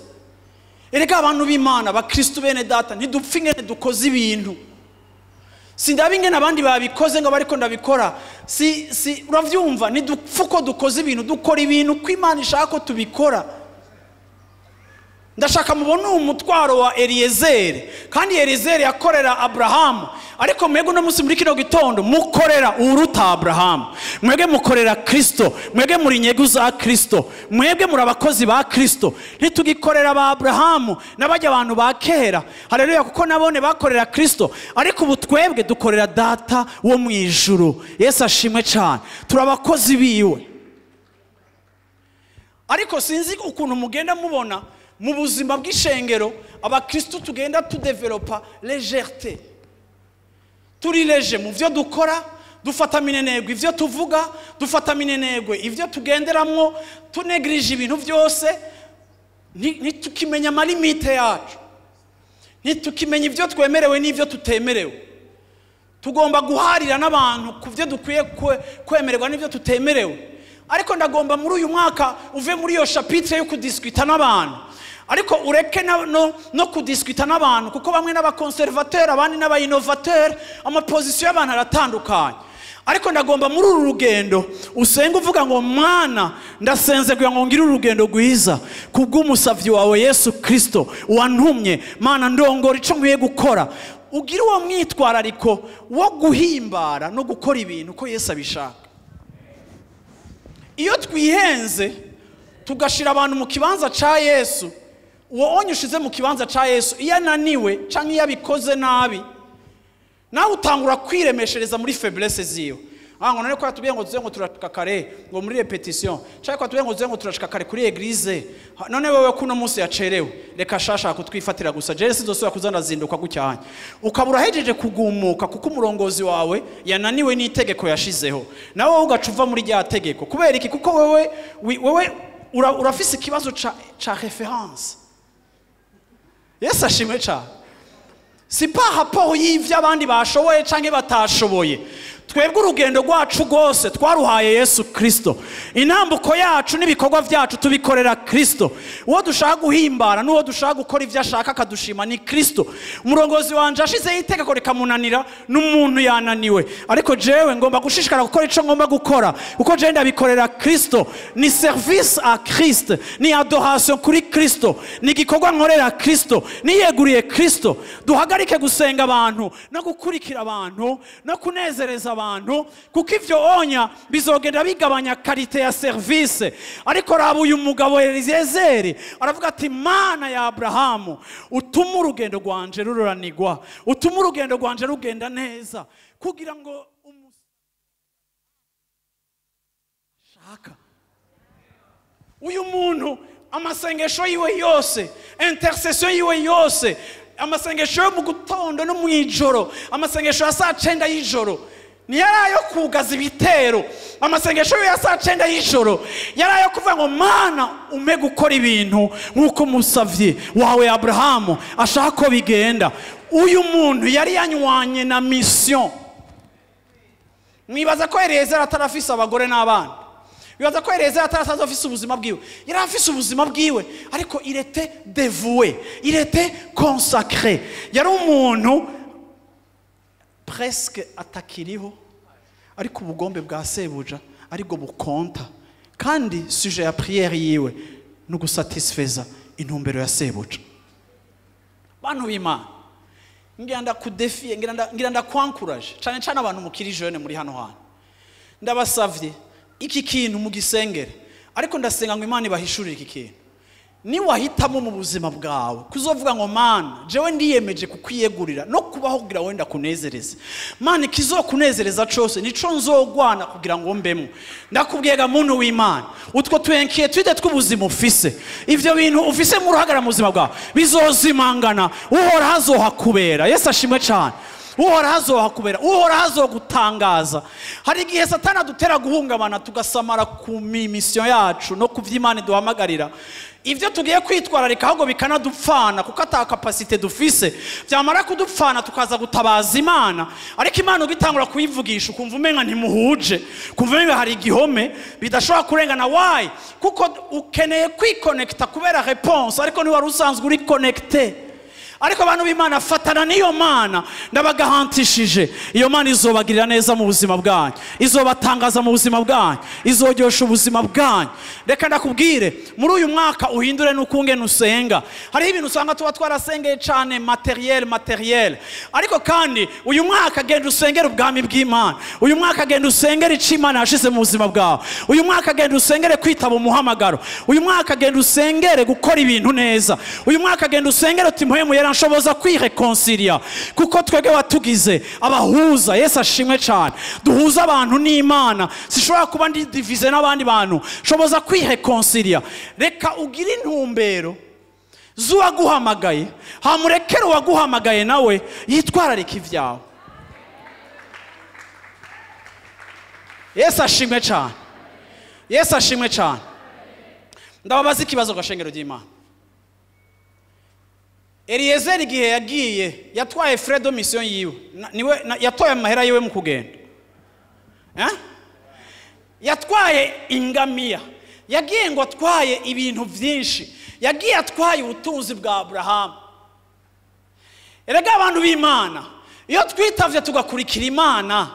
[SPEAKER 1] Erega abantu b'Imana ba Kristo bene data ntidupfa ingene dukoze ibintu. Sindabi ingene abandi babikoze ngo bariko ndabikora. Uravyumva, ntidupfuko dukoze ibintu, dukora ibintu ko Imana ishaka ko tubikora. ndashaka mubona umutwaro wa Eliézer, kandi Eliézer yakorera Abrahamu, ariko mwebwe no munsi muri kino gitondo mukorera uruta Abrahamu, mwebwe mukorera Kristo, mwebwe muri Inyegu za Kristo, mwebwe muri abakozi ba Kristo. Ntitugikorera ba Abrahamu n'abajya abantu ba kera, haleluya, kuko nabone bakorera Kristo, ariko ubu twebwe dukorera data wo mu ijuru. Yesu ashimwe cyane, turabakozi biwe. Ariko sinzi ukuntu mugenda mubona mu buzima bw'ishengero abakristo tugenda tudevelopa légèreté, turi leje mu byo dukora, dufata minenegwe ivyo tuvuga, dufata minenegwe ivyo tugenderamwo, tunegrije ibintu byose, ntitukimenya amalimite yacu, ntitukimenya ivyo twemerewe n'ivyo tutemerewe. Tugomba guharira n'abantu ku byo dukwiye kwemererwa n'ivyo tutemerewe. Ariko ndagomba muri uyu mwaka uve muri iyo chapitre yo kudiscuta n'abantu, ariko ureke no kudiscuta n'abantu, kuko bamwe n'abakonservateur abandi n'abayinovateur, amaposition y'abantu aratandukanye. Ariko ndagomba muri uru rugendo usenga uvuga ngo Mana ndasenze kugira ngo ngire urugendo rwiza kubw'umusavyi wawe Yesu Kristo wantumye. Mana ndongora ico nkwiye gukora, ugire uwo mwitwarariko wo guhimbara no gukora ibintu ko Yesu abishaka. Iyo twihenze tugashira abantu mu kibanza ca Yesu, uwo onyushize mu kibanza ca Yesu iyo ananiwe canke iyo abikoze nabi, nawe utangura kwiremeshereza muri faiblesse ziyo. Ngo none ko yatubwiye ngo tuze ngo turashika kare ngo muri repetition, cyangwa ko yatubwiye ngo tuze ngo turashika kare kuri eglise, none wewe kuno munsi yacerewe, reka shasha kutwifatira gusa je sizosubira kuzana zinduka gucyanya, ukabura hejeje kugumuka kuko umurongozi wawe yananiwe n'itegeko yashizeho, nawe ugacuva muri rya tegeko. Kubera iki? Kuko wewe urafise ikibazo ca référence. Yesu ashimwe cyane. Si pas rapport y'ivyo abandi bashoboye canke batashoboye. Twebwe urugendo rwacu rwose twaruhaye Yesu Kristo. Intambuko yacu n'ibikorwa byacu tubikorera Kristo. Uwo dushaka guhimbara n'uwo dushaka gukora ivyo ashaka akadushima ni Kristo. Umurongozi wanje ashizeho itegeko rikamunanira n'umuntu yananiwe, ariko jewe ngomba gushishikara gukora ico ngomba gukora, kuko je ndabikorera Kristo. Ni service à Christ, ni adoration kuri Kristo, ni gikorwa nkorera Kristo, ni yeguriye Kristo. Duhagarike gusenga abantu no gukurikira abantu no kunezereza abantu, kuko ivyo onya bizogenda bigabanya kalite ya service. Ariko raba uyu mugabo Eliézer aravuga ati Mana ya Abrahamu, utuma urugendo rwanje ruranigwa, utuma urugendo rwanje rugenda neza, kugira ngo shaka uyu muntu amasengesho yiwe yose, intercession yiwe yose, amasengesho yo mu gutondo no mu ijoro, amasengesho ya saa 9 y'ijoro ni yarayo kugaza ibitero, amasengesho ya saa 9 y'ijoro yarayo kuvuga ngo Mana ume gukora ibintu nkuko umusavyi wawe Abrahamu ashaka ko bigenda. Uyu muntu yari yanywanye na mission. Mwibaza ko Eliézer atarafise abagore n'abana, mwibaza ko Eliézer atarafise ubuzima bwiwe, yari afise ubuzima bwiwe, ariko il était dévoué, il était consacré. Yari umuntu presque atakiriho, ariko ubugombe bwa sebuja ariko bukonta, kandi sujet ya prière yiwe no gusatisfeza intumbero ya sebuja. Bantu b'Imana, ngenda kudefie, ngenda kwancourage cyane cyane abantu mukiri jeune muri hano hano, ndabasavye iki kintu mugisengere, ariko ndasenga ngo Imana ibahishurire iki kintu. Ni wahitamo mu buzima bwawe kuzovuga ngo Mana jewe ndiyemeje kukwiyegurira no kubaho kugira wenda kunezereza. Mana kizokunezereza cyose nico nzogwana kugira ngo mbemo. Ndakubwiyega muntu w'Imana, utwo twenkiyetude tw'ubuzima ufise, ivyo bintu ufise mu ruhagara mu buzima bwawe bizozimangana, uhora hazohakubera. Yesu ashimwe cyane. Uhora hazohakubera, uhora hazogutangaza. Hari igihe Satani adutera guhungabana tugasamara ku mission yacu no kuvy'Imana duhamagarira. Ivyo tugiye kwitwararika ahubwo bikanadupfana, kuko ata capacité dufise, byamara kudupfana tukaza gutabaza Imana, ariko Imana ugitangura kuyivugisha ukumva umenga ntimuhuje, kumva umenga hari igihome bidashobora kurengana. Why? Kuko ukeneye kwiconnecta kubera réponse, ariko ni wari usanzwe uri connecté. ariko abantu b'Imana fatana n'iyo mana ndabagahantishije iyo mana izobagirira neza mu buzima bwanyu, izobatangaza mu buzima bwanyu, izoryosha ubuzima bwanyu. Reka ndakubwire muri uyu mwaka uhindure n'ukungene usenga. Hariho ibintu usanga tuba twarasengeye cyane materiel, ariko kandi uyu mwaka genda usengera ubwami bw'Imana, uyu mwaka genda usengera icyo Imana yashize mu buzima bwawe, uyu mwaka genda usengere kwitaba umuhamagaro, uyu mwaka genda usengere gukora ibintu neza, uyu mwaka genda usengere uti mpwemu yaranshoboza kwireconcilia, kuko twebwe watugize abahuza. Yesu ashimwe cyane, duhuza abantu n'Imana. Sishobora kuba ndi divize n'abandi bantu, shoboza kwireconcilia. Reka ugire intumbero z'uwaguhamagaye, hamurekere uwaguhamagaye nawe yitwararika ibyawe. Yesu ashimwe cyane, Yesu ashimwe cyane. Ndababaza ikibazo gashengero ry'Imana. Eliézer igihe yagiye yatwaye Fredo mission yiwe, niwe yatoye amahera yiwe mu kugenda, yatwaye ingamiya, yagiye ngo atwaye ibintu byinshi, yagiye atwaye ubutunzi bwa Abrahamu. Erega abantu b'Imana iyo twitavye tugakurikira Imana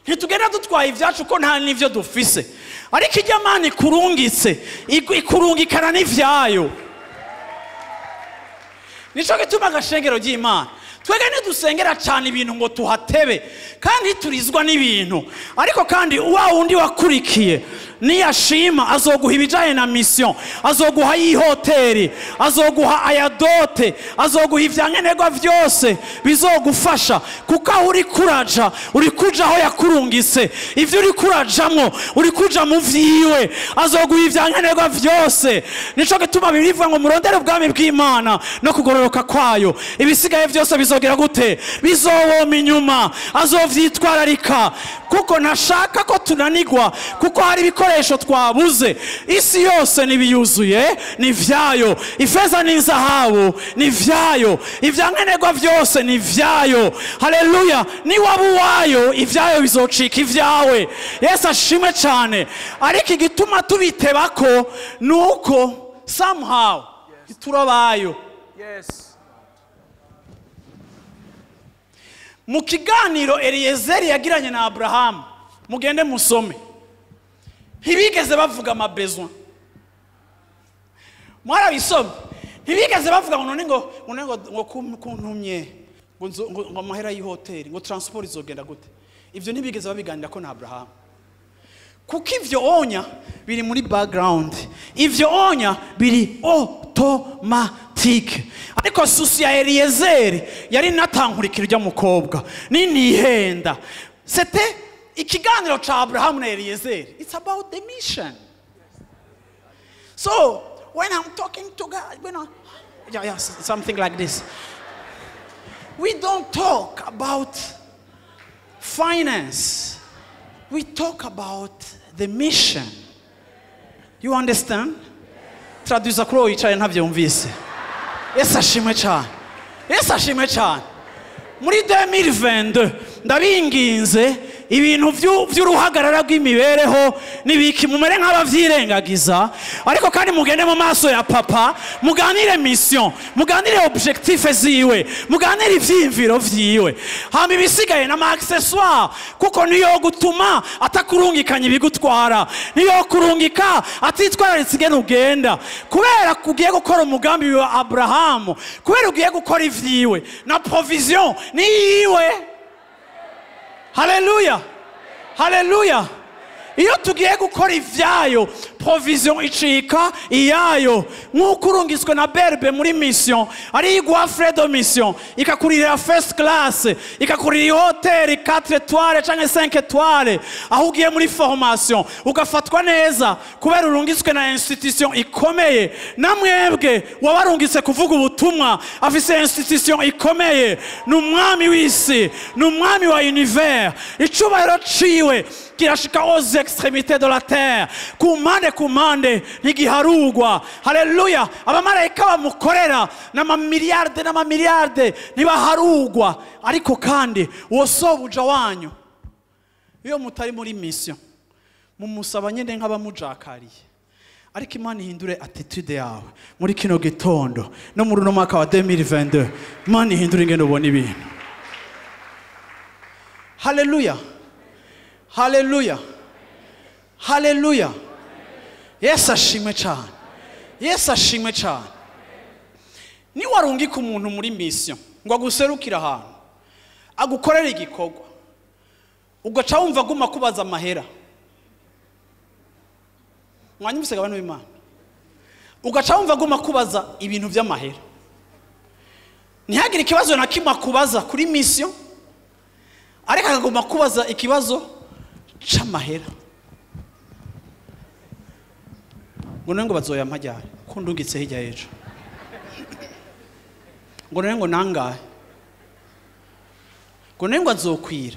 [SPEAKER 1] ntitugenda dutwaye ibyacu ko nta n'ivyo dufise, ariko ijya Imana ikurungitse ikurungikana n'ivyayo. Nico gituma agashengero ry'Imana twege ntidusengera cyane ibintu ngo tuhatebe kandi turizwa n'ibintu, ariko kandi wa wundi wakurikiye niyashima azoguha ibijanye na mission, azoguha y'ihoteri, azoguha ayadote, azoguha ivyankenerwa vyose bizogufasha, kuko aho uri kuraja uri kuja aho yakurungise, ivyo uri kurajamwo uri kuja mu vyiwe, azoguha ivyankenerwa vyose. Nico gituma birivuga ngo murondere ubwami bw'Imana no kugororoka kwayo, ibisigaye vyose bizogera gute? Bizoboma inyuma, azovyitwararika, kuko ntashaka ko tunanigwa, kuko hari ibikoresho twabuze. Isi yose nibiyuzuye ni vyayo, ifeza n'inzahabu ni vyayo, ivyankenerwa vyose ni vyayo. Haleluya! ni wabuwayo ivyayo bizocika ivyawe. Yesu ashimwe cyane. Ariko igituma tubitebako nuko somehow turabayo. Mu kiganiro Eliézer yagiranye na Abrahamu, mugende musome, ntibigeze bavuga amabesoin. Mwarabisome, ntibigeze bavuga ngo none ngo kuntumye ngo amahera y'ihoteri, ngo transport izogenda gute. Ivyo ntibigeze babiganira ko na Abrahamu, kuko ivyo onya biri muri background, ivyo onya biri automatique. Ariko souci ya Eliézer yari natankurikira ujya mukobwa ninihenda. C'était ikiganiro cha Abrahamu na Eliézer. It's about the mission. So when I'm talking to God, something like this, we don't talk about finance, we talk about the mission. You understand? Traduza kuro yicaye ntavyumvise. Yesu ashimwe cyane, Yesu ashimwe cyane. Muri 2022 ndabinginze ibintu by'uruhagarara rw'imibereho nibiki mumere nk'abavyirengagiza, ariko kandi mugende mu maso ya papa, muganire mission, muganire objectif ziwe, muganire ivyimviro vyiwe, hama ibisigaye na accessoire, kuko niyo gutuma atakurungikanya ibigutwara, niyo kurungika atitwararitse igene ugenda, kubera kugiye gukora umugambi wa Abrahamu, kubera ugiye gukora ivyiwe na provision niwe. Haleluya, haleluya. Iyo tugiye gukora ivyayo provision icika iyayo, nk'uko urungitswe na berbe muri mission, ari igwa Fredo mission ikakurira first class, ikakurira hoteli 4 étoiles canke 5 étoiles, aho ugiye muri formation ugafatwa neza kubera urungitswe na institution ikomeye. Namwebwe wabarungitse kuvuga ubutumwa afise institution ikomeye, n'umwami w'isi, n'umwami wa univers, icubahiro ciwe kirashika aux extrémités de la terre, kumande ntigiharugwa. Haleluya. Abamarayika bamukorera n'amamiliyarde ntibaharugwa. Ariko kandi uwo sobuja wanyu iyo mutari muri mission mumusaba nyene nk'abamujakariye, ariko Imana ihindure attitude yawe muri kino gitondo no muri uno mwaka wa 2022. Imana ihindure ingene ubona ibintu. Haleluya, haleluya, haleluya. Yesu ashimwe cyane, Yesu ashimwe cyane. Ni warungika umuntu muri mission ngo aguserukira ahantu agukorera igikorwa ugaca wumva guma kubaza amahera, mwanyumvise abantu b'Imana, ugaca wumva guma kubaza ibintu by'amahera, ntihagire ikibazo na kimwe kubaza kuri mission, ariko akaguma kubaza ikibazo c'amahera, ngo nengo bazoya amajyari kundungitse hirya y'ejo, ngo nengo nangahe, ngo nengo azokwira,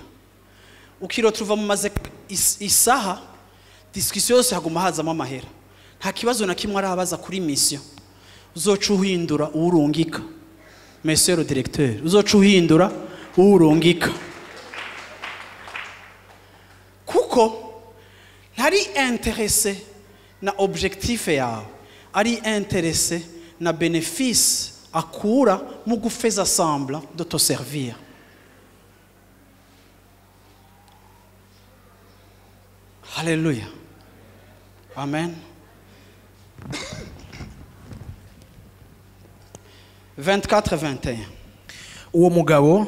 [SPEAKER 1] ukirota uva mu maze isaha discussion yose haguma hazamo amahera, nta kibazo na kimwe arabaza kuri mission. Uzoca uhindura urungika, monsieur le directeur, uzoca uhindura urungika, kuko ntari intéressé na objectif yawe, ari intéressé na bénéfice akura mu gufeza semblant de te servir. Haleluya, amen. 24-21.
[SPEAKER 2] Uwo mugabo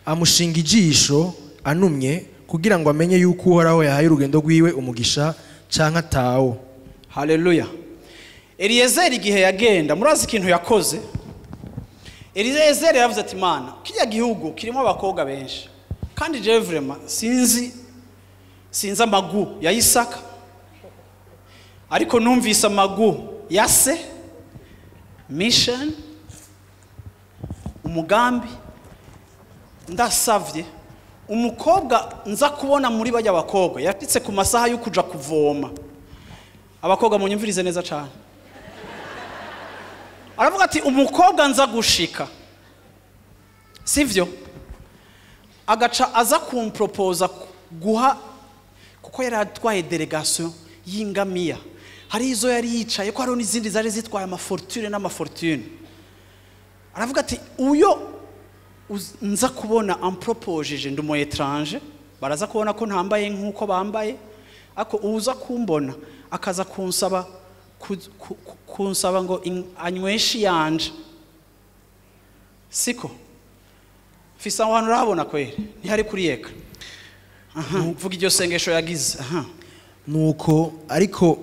[SPEAKER 2] amushinga ijisho anumye kugira ngo amenye yuko uhoraho yahaye urugendo rwiwe umugisha canke atawo.
[SPEAKER 1] Haleluya. Eliézer igihe yagenda, murazi ikintu yakoze. Eliézer yavuze ati Mana, kijya gihugu kirimo abakobwa benshi, kandi je vraiment sinzi amagu ya Isaka, ariko numvise amagu ya se, mission, umugambi. Ndasavye umukobwa nza kubona muri bajya abakobwa yatitse ku masaha yo kuja kuvoma. Abakobwa munyumvirize neza cyane. Aravuga ati umukobwa nza gushika, sivyo, agaca aza kumproposa guha, kuko yari atwaye delegation y'ingamiya, hari izo yari yicaye ko hari n'izindi zari zitwaye amafortune n'amafortune. Aravuga ati uyo nza kubona ampropojeje ndumo étranger, baraza kubona ko ntambaye nkuko bambaye, ako uza kumbona akaza kunsaba ngo anyweshe yanje, siko fisa abantu urabona kwere ntihari kuriyeka. Vuga iryo sengesho yagize.
[SPEAKER 2] Nuko ariko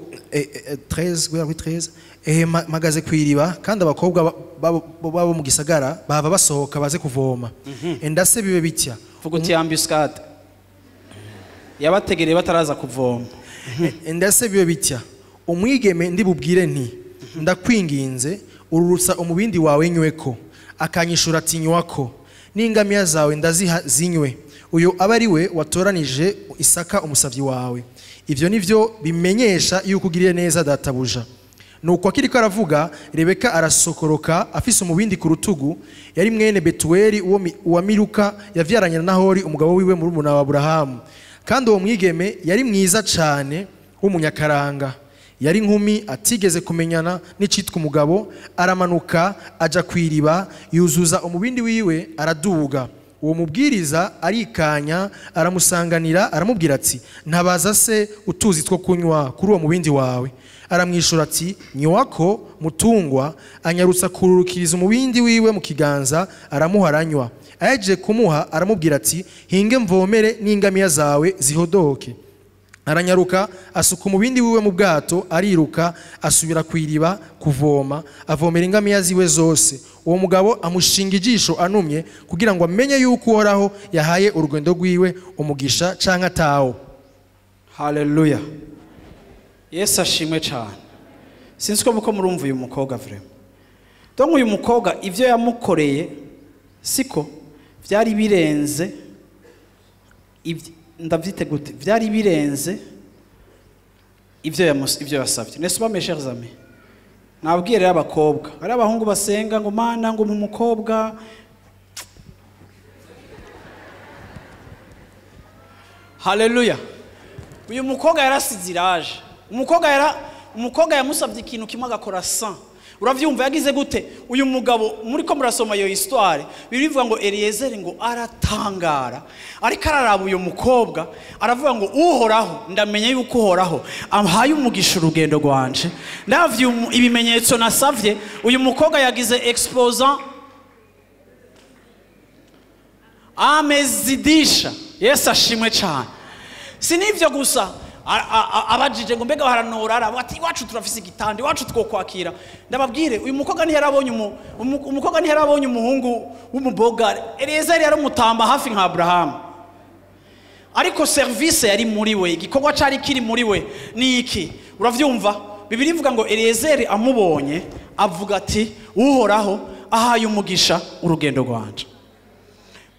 [SPEAKER 2] 13 magaze kwiriba, kandi abakobwa babo mu gisagara baba basohoka baze kuvoma. Endase bibe bitya,
[SPEAKER 1] vuga uti ambuscade yabategereye bataraza kuvoma.
[SPEAKER 2] Endase bibe bitya, umwigeme ndibubwire nti ndakwinginze ururutsa umubindi wawe nyweko, akanyishura ati nywako, n'ingamiya zawe ndaziha zinywe, uyo aba ari we watoranije Isaka umusavyi wawe. Ivyo nivyo bimenyesha yuko ugiriye neza databuja. Nuko akiriko aravuga, Rebeka arasokoroka afise umubindi ku rutugu, yari mwene Betueli uwa Miluka yavyaranye na Nahori umugabo wiwe muri umuna wa Aburahamu. Kandi uwo mwigeme yari mwiza cane w'umunyakaranga, yari nkumi atigeze kumenyana n'icitwa umugabo. Aramanuka aja kwiriba, yuzuza umubindi wiwe, araduga. Uwo mubwiriza arikanya, aramusanganira, aramubwira ati ntabaza se utuzi two kunywa kuri uwo mubindi wawe. Aramwishura ati nywako mutungwa. Anyarutsa kururukiriza umubindi wiwe mu kiganza, aramuha aranywa. Aje kumuha aramubwira ati hinge mvomere n'ingamiya zawe zihodoke. Aranyaruka asuka umubindi wiwe mu bwato, ariruka asubira kwiriba kuvoma, avomera ingamiya ziwe zose. Uwo mugabo amushinga ijisho anumye kugira ngo amenye yuko uhoraho yahaye urugendo rwiwe umugisha canke atawo.
[SPEAKER 1] Haleluya. Yesu ashimwe cyane. Sinzi ko muko murumva uyu mukobwa vraiment. Donc uyu mukobwa ivyo yamukoreye siko vyari birenze, ndavyite gute, vyari birenze ivyo yasavye. N'est-ce pas mes chers amis? Nabwiye rero abakobwa, ari abahungu basenga ngo Mana ngo mu mukobwa. Haleluya. Uyu mukobwa yarasize iraje. Umukobwa umukobwa yamusabye ikintu kimwe agakora 100. Uravyumva yagize gute? Uyu mugabo muri ko murasoma iyo histoire birivuga ngo Eliézer ngo aratangara ariko araraba uyu mukobwa aravuga ngo uhoraho ndamenye yuko uhoraho ampaye umugisha urugendo rwanje ndavye ibimenyetso nasavye. Uyu mukobwa yagize exposant amezidisha. Yesu ashimwe cyane. Sinivyo gusa abajije ngo mbega baranora bati iwacu turafise igitande iwacu twokwakira. Ndababwire uyu mukobwa ntiyarabonye umuhungu w'umubogare. Eliézer yari umutamba hafi nka Abraham, ariko service yari muri we, igikorwa cari kiri muri we. Ni iki? Uravyumva? Bibiri ivuga ngo Eliézer amubonye avuga ati uhoraho ahaye umugisha urugendo rwanje.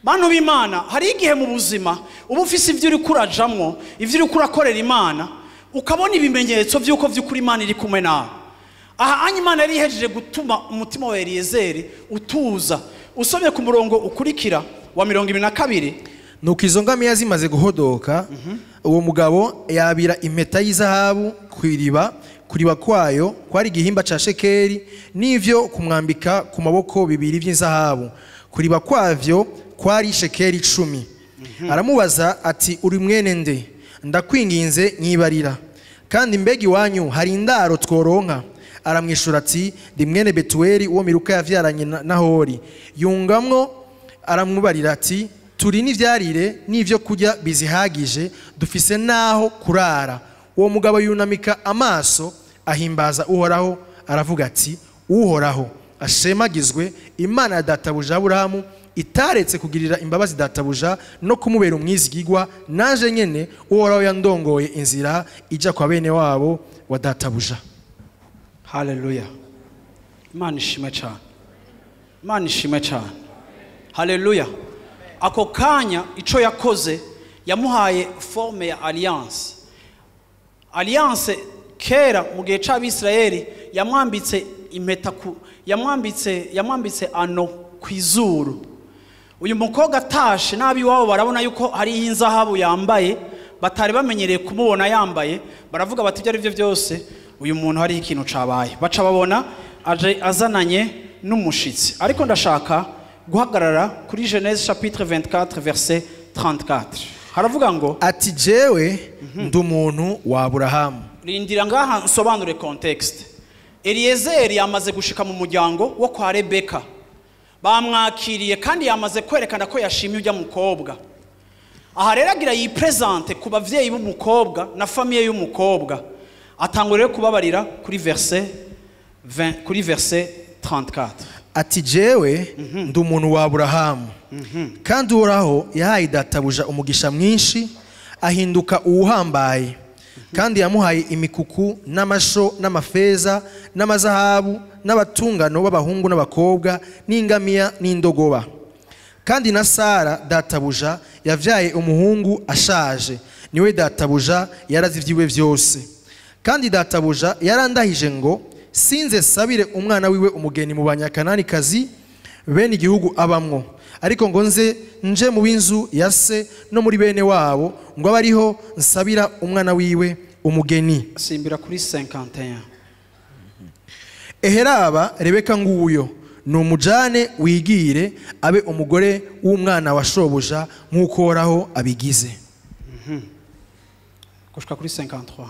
[SPEAKER 1] Bantu b'Imana, hari igihe mu buzima uba ufise ivyo uri kurajamwo, ivyo uri kurakorera Imana, ukabona ibimenyetso vy'uko vy'ukuri Imana iri kumwe nawe. Aha Imana yari ihejeje gutuma umutima wa Eliézer utuza. Usomye ku murongo ukurikira wa 22,
[SPEAKER 2] nuko izo ngamiya zimaze guhodoka, uwo mugabo yabira impeta y'izahabu kuriba kwayo kwari igihimba ca shekeri, n'ivyo kumwambika ku maboko bibiri vy'inzahabu, kuriba kwavyo kwari shekeri 10. Aramubaza ati uri mwene nde? Ndakwinginze nyibarira, kandi mbegi wanyu hari indaro tworonka? Aramwishura ati ndi mwene Betueli uwo Miruka yavyaranye na Hori. Yungamwo aramwubarira ati turi n'ivyarire n'ivyo kurya bizihagije, dufise naho kurara. Uwo mugabo yunamika amaso ahimbaza uhoraho, aravuga ati uhoraho ashemagizwe, Imana ya databuja Aburahamu itaretse kugirira imbabazi databuja no kumubera umwizigirwa, naje nyene uhoraho yandongoye inzira ija kwa bene wabo wa databuja.
[SPEAKER 1] Hallelujah. Imana ishimwe cyane. Imana ishimwe cyane. Hallelujah. Ako kanya ico yakoze yamuhaye forme ya alliance. Alliance kera mu gihe c'Abisirayeli yamwambitse impeta yamwambitse ano kwizuru. Uyu mukobwa tache nabi wabo barabona yuko hari inzahabu yambaye, batari bamenyereye kumubona yambaye, baravuga bati ibyo ari byo byose uyu muntu hari ikintu cabaye. Baca babona aje azananye n'umushitsi. Ariko ndashaka guhagarara kuri Genèse chapitre 24 verset 34. Haravuga ngo
[SPEAKER 2] ati jewe ndi umuntu wa Aburahamu.
[SPEAKER 1] Rindira ngaha nsobanure context. Eliézer yamaze gushika mu muryango wo kwa Rebeka, bamwakiriye kandi yamaze kwerekana ko yashimye ujya mukobwa. Aha rero agira yipresente ku bavyeyi b'umukobwa na famille y'umukobwa. Atangurira kubabarira kuri verset 34.
[SPEAKER 2] Ati jewe ndi umuntu wa Aburahamu, kandi uhoraho yahaye databuja umugisha mwinshi, ahinduka uwuhambaye, kandi yamuhaye imikuku n'amasho n'amafeza n'amazahabu n'abatungano b'abahungu n'abakobwa n'ingamiya n'indogoba. Kandi na Sara databuja yavyaye umuhungu ashaje, niwe databuja yarazivyiwe vyose. Kandi databuja yarandahije ngo sinze sabire umwana wiwe umugeni mu banyakananikazi bene igihugu abamwo, ariko ngo nje mu binzu ya se no muri bene wabo, ngo abariho nsabira umwana wiwe umugeni.
[SPEAKER 1] Simbira kuri 51.
[SPEAKER 2] Eheraba Rebeka nguyo ni umujane wigire abe umugore w'umwana wa shobuja nk'uko Uhoraho abigize.
[SPEAKER 1] Gushika kuri 53.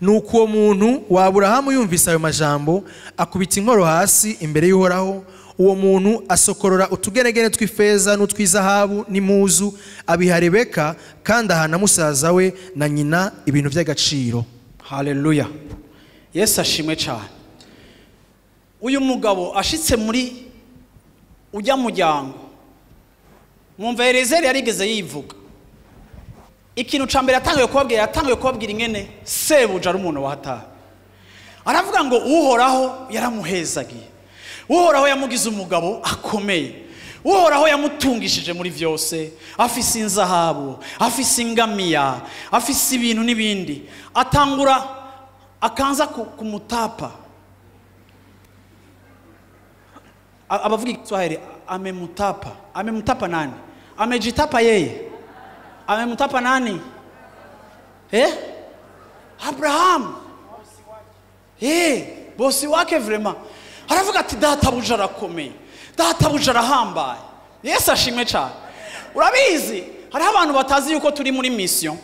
[SPEAKER 2] Nuko uwo muntu wa Aburahamu yumvise ayo majambo, akubita inkoro hasi imbere y'Uhoraho. Uwo muntu asokorora utugeregere tw'ifeza n'utw'izahabu n'imuzu, abiha Rebeka, kandi ahana musaza we na nyina ibintu by'agaciro.
[SPEAKER 1] Hallelujah. Yesu ashimwe cyane. Uyu mugabo ashitse muri ujya muryango, mwumva Eliézer yarigeze yivuga. Ikintu cambere yatangiye kubabwira ingene sebuja ari umuntu wahataye. Aravuga ngo uhoraho yaramuhezagiye, uhoraho yamugize umugabo akomeye, uhoraho yamutungishije muri vyose, afise inzahabu, afise ingamiya, afise ibintu n'ibindi. Atangura akanza kumutapa. Abavuga Kiswahili amemutapa nani? Amejitapa yeye. Amemutapa nani? Abraham. bosi wake vraiment aravuga ati databuja arakomeye, databuja arahambaye. Yesu ashimwe cyane. Urabizi hariho abantu batazi yuko turi muri mission.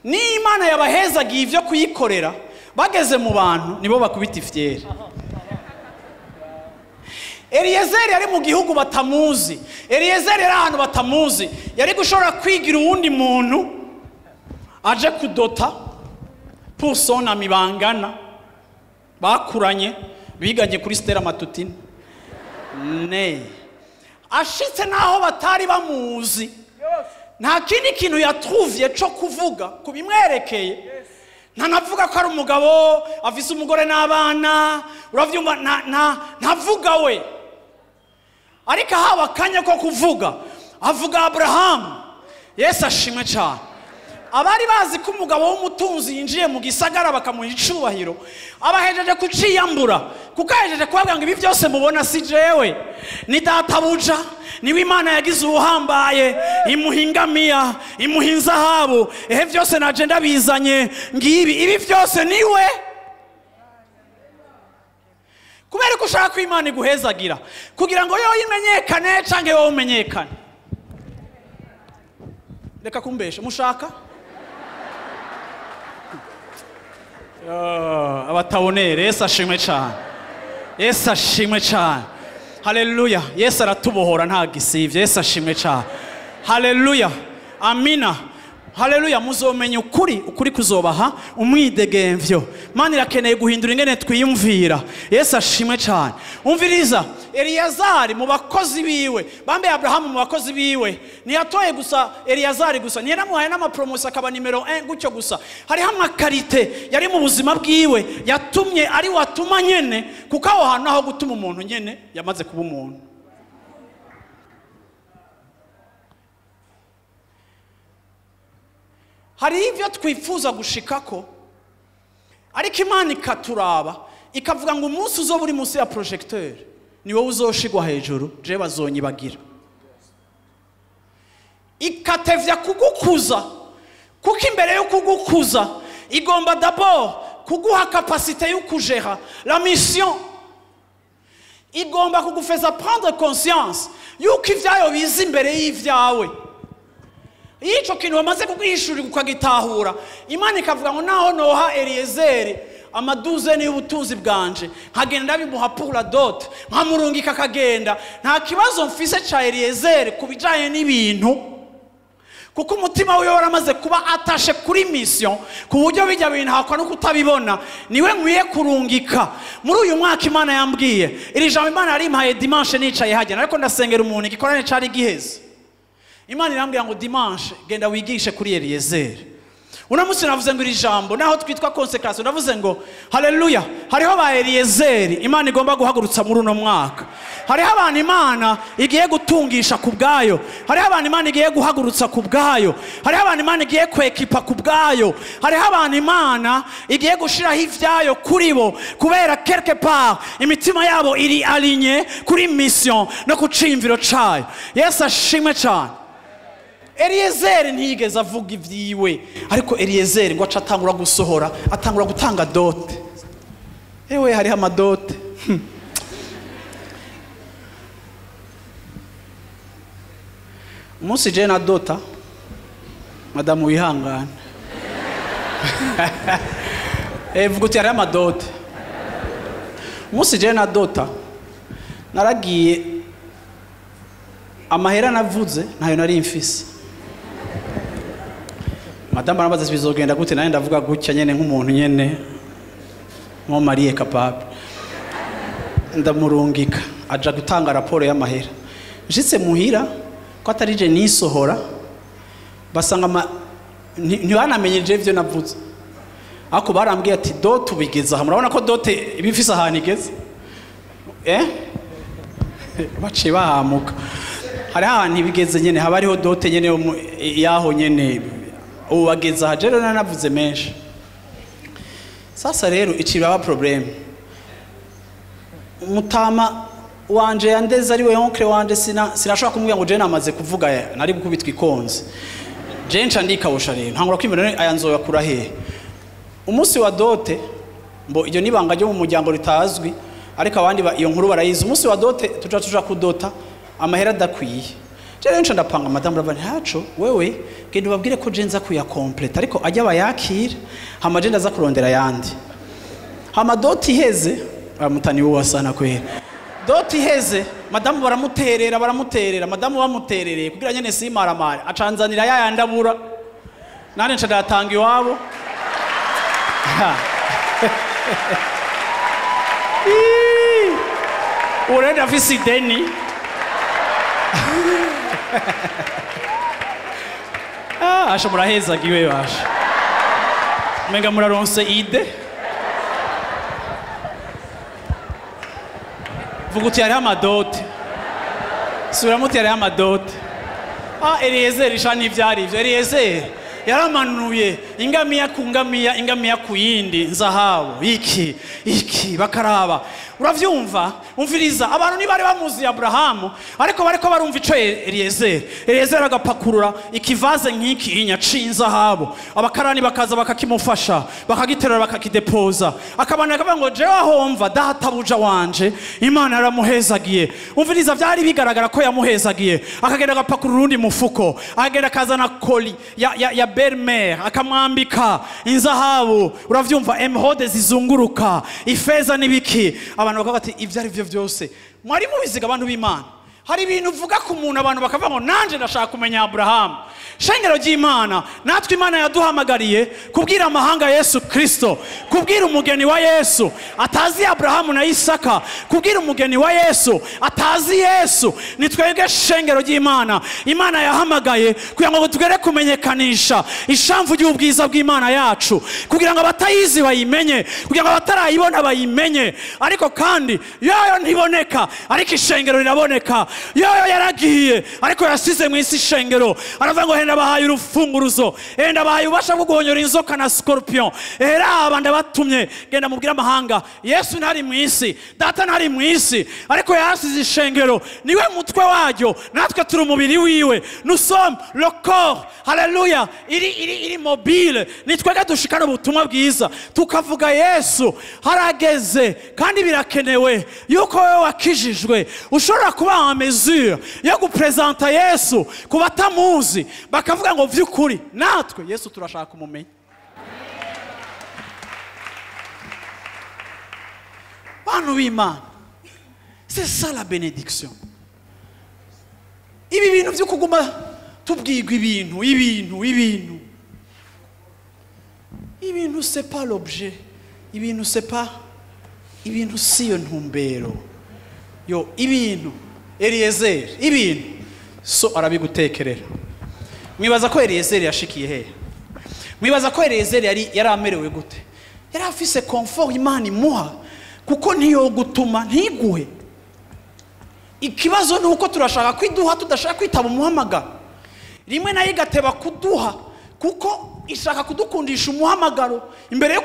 [SPEAKER 1] Ni Imana yabahezagiye ivyo kuyikorera, bageze mu bantu nibo bakubita ifyeri. Eliézer yari mu gihugu batamuzi. Eliézer yari ahantu batamuzi. Yari gushobora kwigira uwundi muntu aje kudota pour son ami bangana bakuranye biganye kuri Stella Matutine. Ne ashitse naho batari bamuzi, nta kindi kintu yatrouviye cyo kuvuga kubimwerekeye. Ntanavuga ko ari umugabo afise umugore n'abana, uravyumva, ntavuga we. Ariko haba kanya ko kuvuga avuga Abraham. Yesu ashimwe cyane. Abari bazi ko umugabo w'umutunzi yinjiye mu gisagara bakamuha icubahiro, abahejeje kuciyambura, kuko ahejeje kubabwira ngo ibi byose mubona si jewe, ni databuja, niwe Imana yagize ubuhambaye, imuhingamiya, imuhinzahabu, byose naje ndabizanye ngibi, ibi byose niwe. Kubera ko ushaka ko Imana iguhezagira kugira ngo yo imenyekane canke yo umenyekane. Reka kumbesha mushaka abatabonere. Yesu ashimwe cyane. Yesu ashimwe cyane. Haleluya. Yesu aratubohora nta gisivye. Yesu ashimwe cyane. Haleluya. Amina. Haleluya. Muzomenya ukuri kuzobaha umwidegemvyo. Mana irakeneye guhindura ingene twiyumvira. Yesu ashimwe cyane. Umviriza, Eliézer mu bakozi biwe, bambe Abraham mu bakozi biwe, ntiyatoye gusa Eliézer gusa, ntiyanamuhaye n'amapromotion akaba nimero 1 gutyo gusa. Hariho amakarite yari mu buzima bwiwe yatumye ari watuma nyene, kuko aho hantu aho gutuma umuntu nyene yamaze kuba umuntu. Hari ivyo twifuza gushikako, ariko Imana ikaturaba ikavuga ngo umunsi uzo buri munsi ya projecteur ni wowe uzoshigwa hejuru, je bazonyibagira. Ikatevya kugukuza, kuko imbere yo kugukuza igomba d'abord kuguha capacité yo kujera la mission. Igomba kugufeza prendre conscience yuko ivyayo biza imbere y'ivyawe. Ico kintu bamaze kugwishura ukagitahura, Imana ikavuga ngo naho noha Eliézer amaduzeni y'ubutunzi bwanje, nkagenda bimuha pour la dot, nkamurungika kagenda, nta kibazo mfise ca Eliézer kubijanye n'ibintu, kuko umutima wiwe waramaze kuba atashe kuri mission, ku buryo bijya bintu hakwa no kutabibona. Niwe nkwiye kurungika. Muri uyu mwaka Imana yambwiye iri jambo, Imana yarimpaye dimanche nicaye hajya, ariko ndasengera umuntu igikorane cari giheze. Imana irambwira ngo dimanche genda wigishe kuri Eliézer. Unamusi navuze ngo iri jambo naho twitwa Consécration, navuze ngo haleluya, hariho ba Eliézer Imana igomba guhagurutsa muri uno mwaka. Hariho abantu Imana igiye gutungisha ku bwayo, hariho abantu Imana igiye guhagurutsa ku bwayo, hariho abantu Imana igiye kwekipa ku bwayo, hariho abantu Imana igiye gushiraho ivyayo kuri bo, kubera quelque part imitima yabo iri aligné kuri mission no kucimviro cayo. Yesu ashimwe cyane. Eliézer ntiyigeze avuga ivyiwe, ariko Eliézer ngo aca atangura gusohora, atangura gutanga dote. Ewe hariho amadote. Umunsi je na dota, madamu wihangana. Vuga uti hariho amadote. Umunsi je na dota, naragiye amahera navuze ntayo nari mfise. Madame arabaza bizogenda gute, naye ndavuga gutya nyene nk'umuntu nyene mo marié capable. Ndamurungika aja gutanga raporo y'amahera. Nshitse muhira ko atarije nisohora, basanga ntibanamenyeje ivyo navuze. Ako barambwiye ati dote ubigeza aha. Murabona ko dote ibifise ahantu igeze? Baciye bahamuka. Hari ahantu ibigeze nyene, haba hariho dote nyene yaho nyene ubu bageze aha. Rero nanavuze menshi. Sasa rero ikibaba problem, umutama wanje yandeze ari we onkre wanje, sinashobora kumubwira ngo je namaze kuvuga nari gukubitwa ikonze. Je nca ndikawusha rero ntangura kwimera aya nzoya kura he. Umunsi wa dote mbo iryo nibanga ryo mu muryango ritazwi ariko abandi iyo nkuru barayizi umunsi wa dote tuja kudota amahera adakwiye rero nca ndapanga madamu ravani haco wewe genda ubabwire ko je nza kuya complete ariko ajya bayakira hama je ndaza kurondera yandi hama doti iheze amutani wo wasana kwera doti iheze madamu baramuterera madamu bamuterereye kugira nyene simaramare acanzanira yayandabura nane nca ndatanga iwabo urenda afise ideni asha murahezagiwe basha menga muraronse ide vuga uti hariho amadote subiramo uti hariho amadote Eliézer isha n'ivyari ivyo Eliézer yaramanuye ingamiya ku ngamiya ingamiya ku yindi nzahabu iki bakaraba uravyumva umviriza abantu nibari bamuzi Abrahamu ariko bariko barumva ico Eliézer agapakurura ikivaze nk'iki inyacinza habo abakarani bakaza bakakimufasha bakagiterura bakakidepoza akabana akavuga ngo je wahomva databuja wanje Imana yaramuhezagiye umviriza vyari bigaragara ko yamuhezagiye akagenda agapakurura urundi mufuko akagenda kazana koli ya belle-mère akamwambika inzahabu uravyumva emeraude zizunguruka ifeza nibiki abantu bakavuga ati ivyo ari byo byose mwari mubiziga abantu b'Imana hari ibintu uvuga ku muntu abantu bakavuga ngo nanje ndashaka kumenya Abrahamu shengero ry'Imana natwe Imana yaduhamagariye kubwira amahanga Yesu Kristo kubwira umugeni wa Yesu atazi Abrahamu na Isaka kubwira umugeni wa Yesu atazi Yesu nitwege shengero ry'Imana Imana yahamagaye kugira ngo tugere kumenyekanisha ishamvu ry'ubwiza bw'Imana yacu kugira ngo abatayizi bayimenye kugira ngo abatarayibona bayimenye ariko kandi yoyo ntiboneka ariko ishengero riraboneka yoyo yaragiye ariko yasize mu isi shengero aravuga ngo henda bahaye urufunguruzo henda bahaye ubasha bwo guhonyora inzoka na scorpion era abandi batumye genda mubwira amahanga Yesu ntari mu isi data ntari mu isi ariko yasize ishengero niwe mutwe waryo natwe turi umubiri wiwe nous sommes le corps haleluya iri mobile nitwega dushikana ubutumwa bwiza tukavuga Yesu harageze kandi birakenewe yuko wewe wakijijwe ushobora kuba en mesure yo gupresenta Yesu kubatamuzi bakavuga ngo vyukuri natwe Yesu turashaka kumumenya bantu b'Imana c'est ça la bénédiction ibi bintu vyo kuguma tubwirwa ibintu c'est pas l'objet ibintu c'est pas ibintu si yo ntumbero yo ibintu Eliézer ibintu so arabigutekerera mwibaza ko Eliézer yashikiye he mwibaza ko Eliézer yari amerewe gute yari afise confort Imana imuha kuko ntiyo gutuma ntiguhe ikibazo nuko turashaka kwiduha tudashaka kwitaba umuhamagaro rimwe nayo igateba kuduha kuko ishaka kudukundisha umuhamagaro imbere yo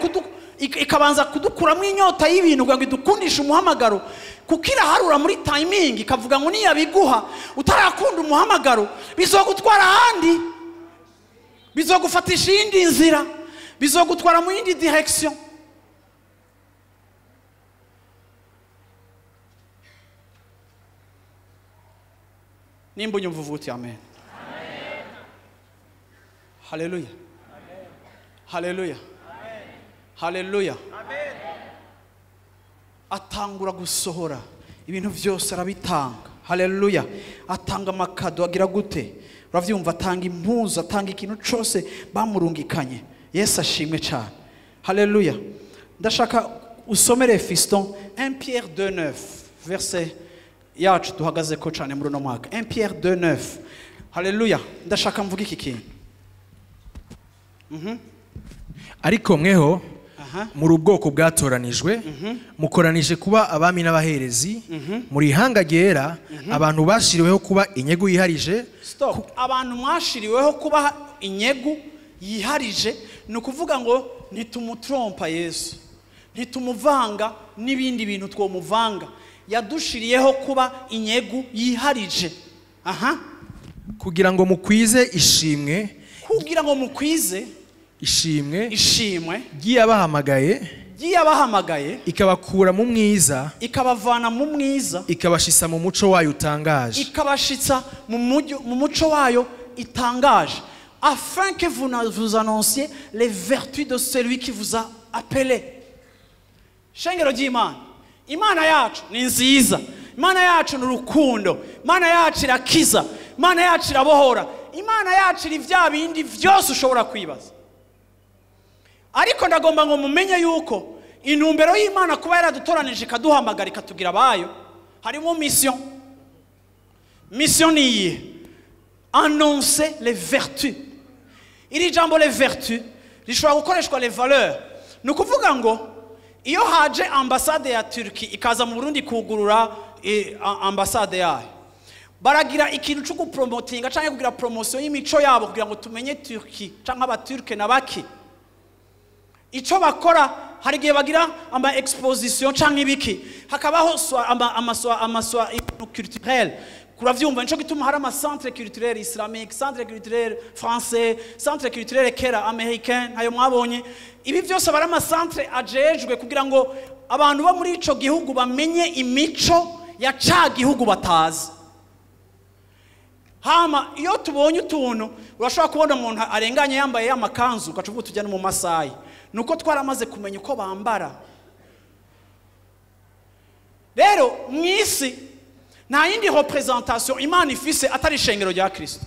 [SPEAKER 1] ikabanza kudukuramo inyota y'ibintu ngo idukundishe umuhamagaro kuko iraharura muri timing ikavuga ngo niyabiguha utarakunda umuhamagaro bizogutwara ahandi bizogufatisha iyindi nzira bizogutwara mu yindi direction nimba unyumva uvuga amen haleluya haleluya haleluya atangura gusohora ibintu byose arabitanga haleluya atanga amakado agira gute uravyumva atanga impuzu atanga ikintu cyose bamurungikanye Yesu ashimwe cyane haleluya ndashaka usomere Fiston 1 Pierre 2:9 verset yacu duhagaze ko cyane muri no mwaka 1 Pierre 2:9 haleluya ndashaka mvuga iki kintu
[SPEAKER 2] ariko mweho muri ubwoko bwatoranijwe mukoranije kuba abami n'abaherezi muri ihanga ryera abantu bashiriweho kuba inyegu yiharije
[SPEAKER 1] abantu mwashiriweho kuba inyegu yiharije ni ukuvuga ngo ntitumutrompa Yesu ntitumuvanga n'ibindi bintu twomuvanga yadushiriyeho kuba inyegu yiharije
[SPEAKER 2] kugira ngo mukwize ishimwe
[SPEAKER 1] kugira ngo mukwize
[SPEAKER 2] ishimwe
[SPEAKER 1] ishimwe
[SPEAKER 2] giyabahamagaye
[SPEAKER 1] yabahamagaye
[SPEAKER 2] ikabakura mu mwiza
[SPEAKER 1] ikabavana mu mwiza
[SPEAKER 2] ikabashitsa mu muco wayo utangaje
[SPEAKER 1] ikabashitsa mu muco wayo itangaje afin que vous annonciez les vertus de celui qui vous a appelé. Shengero ry'Imana, Imana yacu ni nziza, Imana yacu ni urukundo, Imana yacu irakiza, Imana yacu irabohora, Imana yacu iri vya bindi vyose ushobora kwibaza. Ariko ndagomba ngo mumenye yuko intumbero y'Imana kuba yaradutoranije ikaduhamagara ikatugira abayo harimo mission. Mission niye annoncer les vertus. Iri jambo les vertus rishobora gukoreshwa les valeurs. Nukuvuga ngo iyo haje ambassade ya Turki ikaza mu Burundi kugurura ambassade yayo, baragira ikintu cyo gupromotinga cyangwa kugira promotion y'imico yabo kugira ngo tumenye Turki cyangwa abaturke nabaki. Ico bakora hari gihe bagira ama exposition cyangwa ibiki, hakabaho amaswa culturel. Kuravyumva nico gituma hari ama centre culturel islamique, centre culturel français, centre culturel kera américain, hayo mwabonye. Ibi byose bari ama centre ajejwe kugira ngo abantu bo muri ico gihugu bamenye imico ya ca gihugu batazi. Hama iyo tubonye utuntu urashobora kubona umuntu arenganye yambaye amakanzu ukacuvuga tujya no mu Masayi, nuko twaramaze kumenya uko bambara. Rero mwisi nta yindi representation Imana ifise atari ishengero rya Kristo.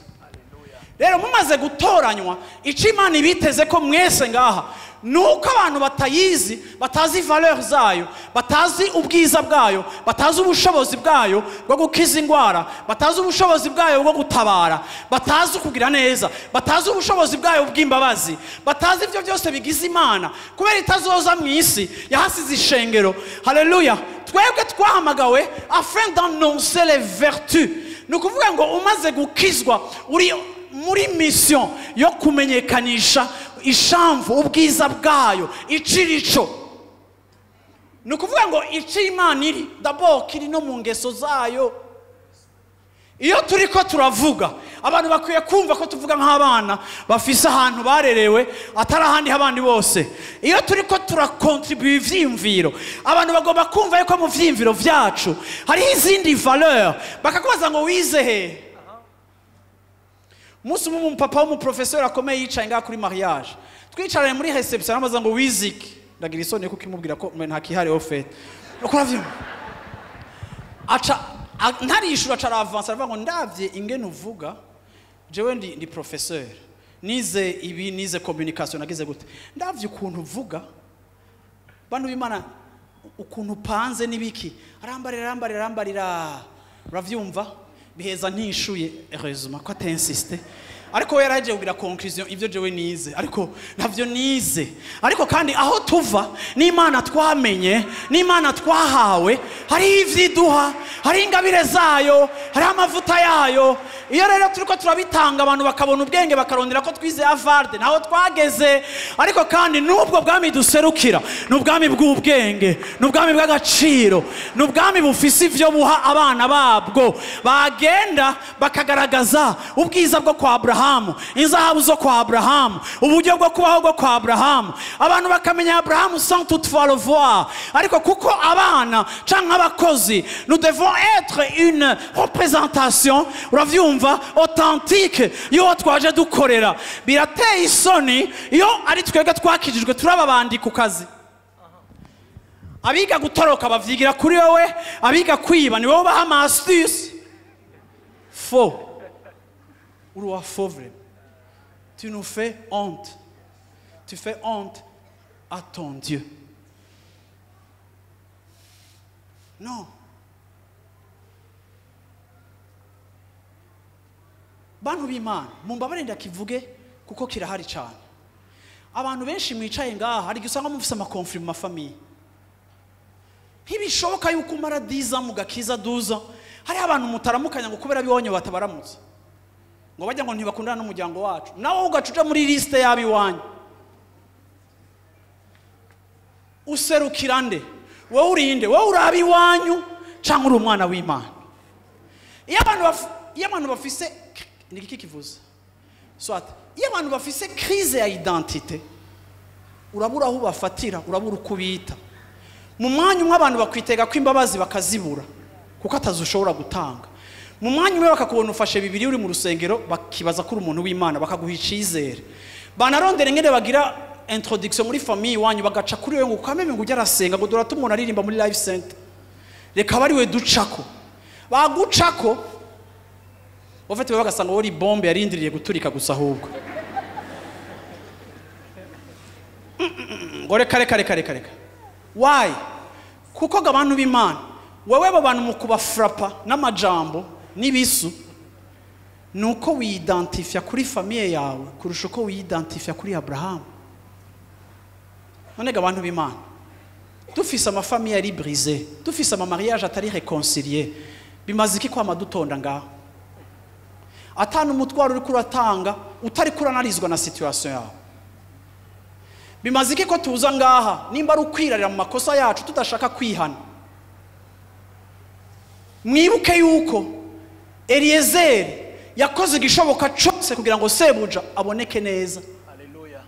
[SPEAKER 1] Rero mumaze gutoranywa ico Imana ibiteze ko mwese ngaha nuko abantu batayizi, batazi valeur zayo, batazi ubwiza bwayo, batazi ubushobozi bwayo bwo gukiza ingwara, batazi ubushobozi bwayo bwo gutabara, batazi kugira neza, batazi ubushobozi bwayo bw'imbabazi, batazi ibyo byose bigize Imana kubera itazoza mu isi yahasize ishengero. Haleluya. Twebwe twahamagawe afin d'annoncer les vertus. Nukuvuga ngo umaze gukizwa uri muri mission yo kumenyekanisha ishamvu ubwiza bwayo icirico. Nukuvuga ngo ici Imana iri d'abord kiri no mu ngeso zayo. Iyo turiko turavuga abantu bakwiye kumva ko tuvuga nk'abana bafise ahantu barerewe atari ahandi abandi bose. Iyo turiko turakontribuye ivyimviro abantu bagomba kumva yuko mu vyimviro vyacu hari izindi valeur. Bakakubaza ngo wize he? Musi mu papa wo mu professeur akomeye yicaye ngaha kuri mariage, twicaranye muri reception amaza ngo wiziki, ndagira isoni kuko kimubwira ko nta kihari fait. Ukuravyuma aca ntarishura cara avance aravuga ngo ndavye ingene uvuga jewe ndi professeur nize ibi nize communication nagize gute, ndavye ukuntu uvuga bantu b'Imana ukuntu panze nibiki arambarira uravyumva biheza ntishuye heureusement ko at'insiste. Ariko yaraje kugira conclusion ivyo jewe nize, ariko navyo nize. Ariko kandi aho tuva n'Imana twamenye, n'Imana twahawe, hari ivyiduha, hari ingabire zayo, hari amavuta yayo. Iyo rero turiko turabitanga abantu bakabona ubwenge bakarondera ko twize avarde naho twageze. Ariko kandi nubwo bwami duserukira n'ubwami bw'ubwenge, n'ubwami bw'agaciro, n'ubwami bufise ivyo buha abana babwo bagenda bakagaragaza ubwiza bwo kwa Abrahamu, inzahabu zo kwa Abrahamu, uburyo bwo kubaho bwo kwa Abrahamu. Abantu bakamenya Abrahamu sans toutefois le voir. Ariko kuko abana canke abakozi nous devons être une représentation uravyumva authentique yo twaje dukorera. Birateye isoni iyo ari twebwe twakijijwe turababandi ku kazi. Abiga gutoroka bavyigira kuri wewe, abiga kwiba ni wowe baha astuce. Faux. Ou fauve. Tu nous fais honte. Tu fais honte à ton Dieu. Non. Bantu b'Imana mumbabare ndakivuge kuko kirahari cyane. Abantu benshi mwicaye ngaha hari gisanga mufise ama conflit mu famille. Ntibishoboka yuko umara 10 ans mugakiza 12 ans. Hari abantu mutaramukanya ngo kubera bibonye batabaramutse. Ngo bajya ngo ntibakundana n'umuryango wacu. Nawo ugacuca muri liste yabiwanyu. Userukira nde? Wowe urinde, wowe urabi wanyu cyangwa uri umwana w'Imana. Iyo abantu bafise niki kivuze? Soit iyo abantu bafise crise ya identité urabura aho bafatira, urabura uko bita. Mu mwanya umwe abantu bakwitega ko imbabazi bakazibura kuko atazushobora gutanga. Mu mwanya umwe bakakubona ufashe bibiri uri mu rusengero bakibaza ko uri umuntu w'Imana bakaguha icizere. Banarondera ngene bagira introduction muri famille wanyu bagaca kuri wewe ngo kameme ngo ujya arasenga ngo dorata umuntu aririmba muri live center. Reka bari we ducako. Bagucako. Bafite bagasanga wori bombe yarindiriye guturika gusa ahubwo. Ngo reka. Why? Kuko abantu b'Imana wewe abantu mu kubafrapa n'amajambo nibisu nuko wiidentifia kuri famille yawe kurusha uko wiidentifia kuri Abraham. None abantu b'Imana dufise ama famille ari brisé, dufise ama mariage atari réconcilié, bimaze iki kwa madutonda ngaho? Atanu umutwaro uri kuratanga utari kuranalizwa na situation yawe. Bimaze iki ko tuza ngaha nimba ari ukwirarira mu makosa yacu tudashaka kwihana. Mwibuke yuko Eliézer yakoze igishoboka cyose kugira ngo sebuja aboneke neza. Haleluya.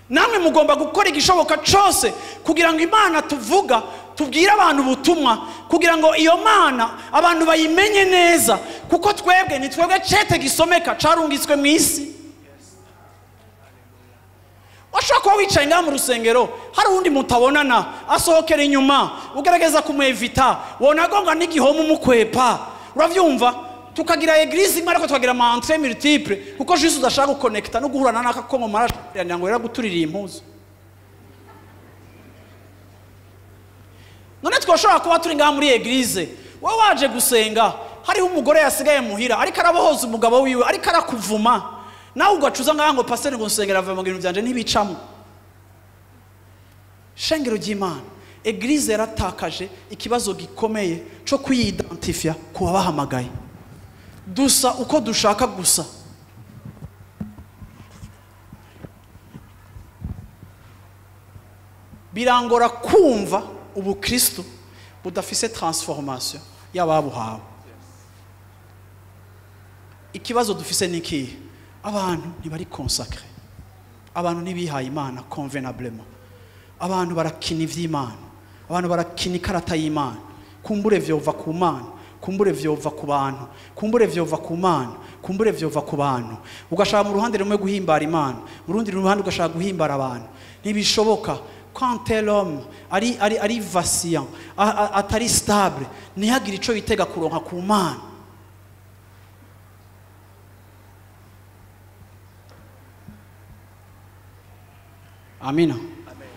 [SPEAKER 1] Namwe mugomba gukora igishoboka cyose kugira ngo Imana tuvuga tubwire abantu ubutumwa kugira ngo iyo Mana abantu bayimenye neza kuko twebwe ni twebwe cete gisomeka carungitswe mu isi. Washaka kuba wicaye ngaha mu rusengero hari undi mutabonana asohokera inyuma ugerageza kumwevita wonagonga n'igihome umukwepa uravyumva tukagira eglise imwe ariko tukagira ama entrée multiple kuko juste udashaka guconnecta no guhurana n'akakongo marashya ngo era guturira impuzu. None twoshobora kuba turi ngaha muri eglise wowe waje gusenga hariho umugore yasigaye muhira ariko arabohoza umugabo wiwe ariko arakuvuma nawe ugacuza ngo pasteur ngo nsengera ava mu bintu byanje ntibicamo. Shengero ry'Imana eglise yaratakaje ikibazo gikomeye cyo kwiidentifia kuba bahamagaye dusa uko dushaka gusa. Birangora kumva ubu Kristo budafise transformation y'ababuhawe. Ikibazo dufise niki abantu ntibari consacré, abantu ntibihaye Imana convenablement, abantu barakina ivy'Imana, abantu barakina ikarata y'Imana, kumbure vyova ku Mana, kumbure vyova ku bantu, kumbure vyova ku Mana, kumbure vyova ku bantu. Ugashaka mu ruhande rumwe guhimbara Imana, mu rundi ruhande ugashaka guhimbara abantu. Ntibishoboka. Quand tel homme ari vacillant, atari stable, ntihagire ico yitega kuronka ku Mana. Amina. Amen.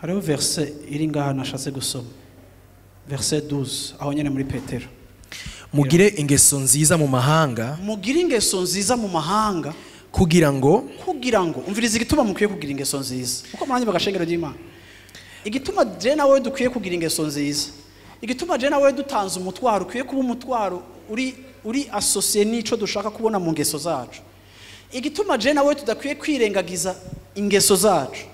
[SPEAKER 1] Hariho verse iri ngaha nashatse gusoma. Verse 12 aho nyene muri Petero.
[SPEAKER 2] Mugire ingeso nziza mu mahanga.
[SPEAKER 1] Mugire ingeso nziza mu mahanga
[SPEAKER 2] kugira ngo
[SPEAKER 1] umviriza igituma mukwiye kugira ingeso nziza. Uko muranye bagashengero ry'Imana. Igituma je nawe dukwiye kugira ingeso nziza. Igituma je nawe dutanze umutwaro ukwiye kuba umutwaro uri associé n'ico dushaka kubona mu ngeso zacu. Igituma je nawe tudakwiye kwirengagiza ingeso zacu.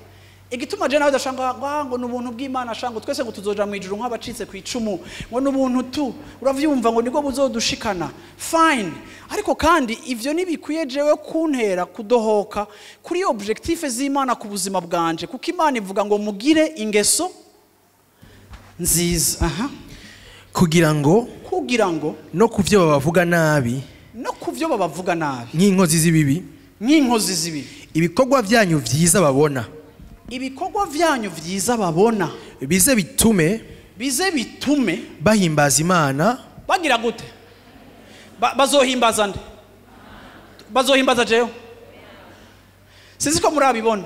[SPEAKER 1] Igituma je nawe dashanga ngo n'ubuntu bw'Imana shango twese ngo tuzoja mu ijuru nk'abacitse ku icumu ngo n'ubuntu tu uravyumva ngo niko buzodushikana. Fine. Ariko kandi ivyo nibikwiye jewe kuntera kudohoka kuri objectif z'Imana ku buzima bwanje kuko Imana ivuga ngo mugire ingeso nziza. Kugira ngo
[SPEAKER 2] no kuvyo babavuga nabi nk'inkozi z'ibibi ibikorwa vyanyu vyiza babona bize bitume bahimbaza Imana.
[SPEAKER 1] Bagira gute? Bazohimbaza nde? Bazohimbaza jewe? Sinzi ko murabibona.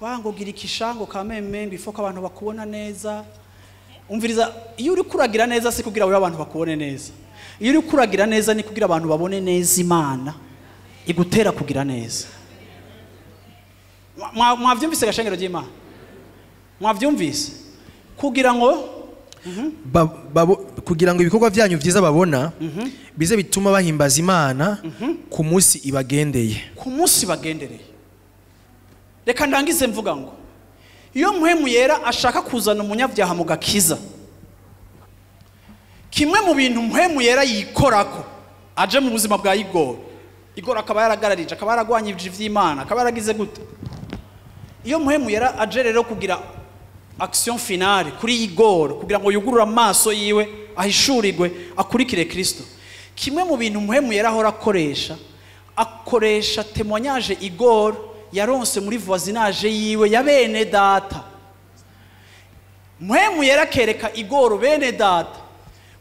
[SPEAKER 1] Wango gira ikishango kameme bifoka abantu bakubona neza. Umviriza iyo uri kuragira neza si kugira wewe abantu bakubone neza. Iyo uri kuragira neza ni kugira abantu babone neza Imana igutera kugira neza. Mwavyumvise gashengero ry'Imana? Mwavyumvise? Kugira ngo ibikorwa vyanyu vyiza babona bize bituma bahimbaza Imana ku munsi ibagendereye. Reka ndangize mvuga ngo iyo mpwemu yera ashaka kuzana umunyabyaha mu gakiza, kimwe mu bintu mpwemu yera yikorako aje mu buzima bwa Igor. Igor akaba yaragararije, akaba yaragwanyije ivy'Imana, akaba yaragize gute. Iyo mpwemu yera aje rero kugira action finale kuri Igor, kugira ngo yugurure amaso yiwe ahishurirwe akurikire Kristo. Kimwe mu bintu mpwemu yera ahora akoresha témoignage Igor yaronse muri voisinage yiwe ya bene data. Mpwemu yera kereka Igor bene data.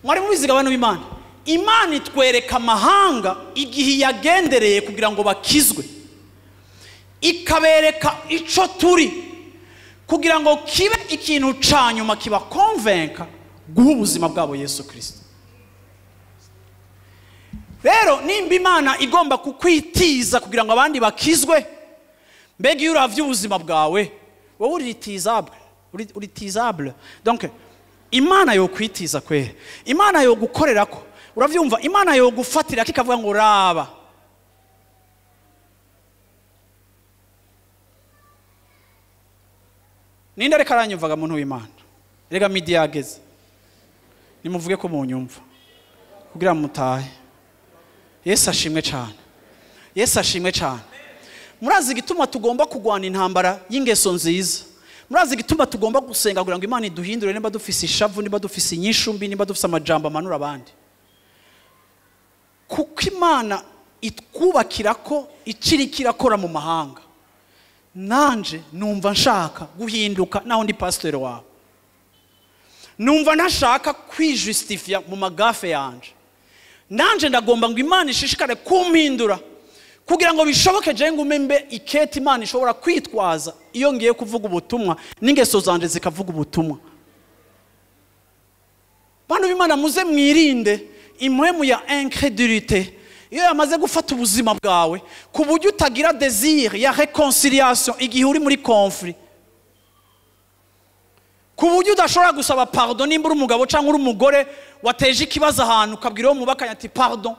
[SPEAKER 1] Mwari mubiziga abantu b'Imana, Imana itwereka amahanga igihe yagendereye kugira ngo bakizwe, ikabereka ico turi kugira ngo kibe ikintu canyuma kiba convaincre guha ubuzima bwabo Yesu Kristo. Rero nimba Imana igomba kukwitiza kugira ngo abandi bakizwe, mbega iyo uravye ubuzima bwawe wowe uri tizable. Donc Imana yo kwitiza kwera, Imana yo gukorerako, uravyumva, Imana yo gufatira kikavuga ngo raba. Ninde reka aranyumvaga muntu w'Imana? Rega midi yageze, nimuvuge ko munyumva kugira mutahe. Yesu ashimwe cyane, Yesu ashimwe cyane. Murazi igituma tugomba kugwana intambara y'ingeso nziza, murazi igituma tugomba gusenga kugira ngo Imana iduhindure, nimba dufise ishavu, nimba dufise inyishumbi, nimba dufise amajambo amanura abandi. Kuko Imana itwubakira ko icirikira kora mu mahanga. Nanje numva nshaka guhinduka naho ndi pasteur wawe, numva ntashaka kwijustifia mu magafe yanje. Nanje ndagomba ngo Imana ishishikare kumpindura kugira ngo bishoboke je ngume mbe iketi Imana ishobora kwitwaza iyo ngiye kuvuga ubutumwa n'ingeso zanje zikavuga ubutumwa. Bantu b'Imana muze mwirinde impwemu ya incrédulité iyo yamaze gufata ubuzima bwawe ku buryo utagira désir ya réconciliation igihe uri muri conflit, ku buryo udashobora gusaba pardon nimba uri umugabo cyangwa uri umugore wateje ikibazo ahantu ukabwira uwo mubakanya ati pardon.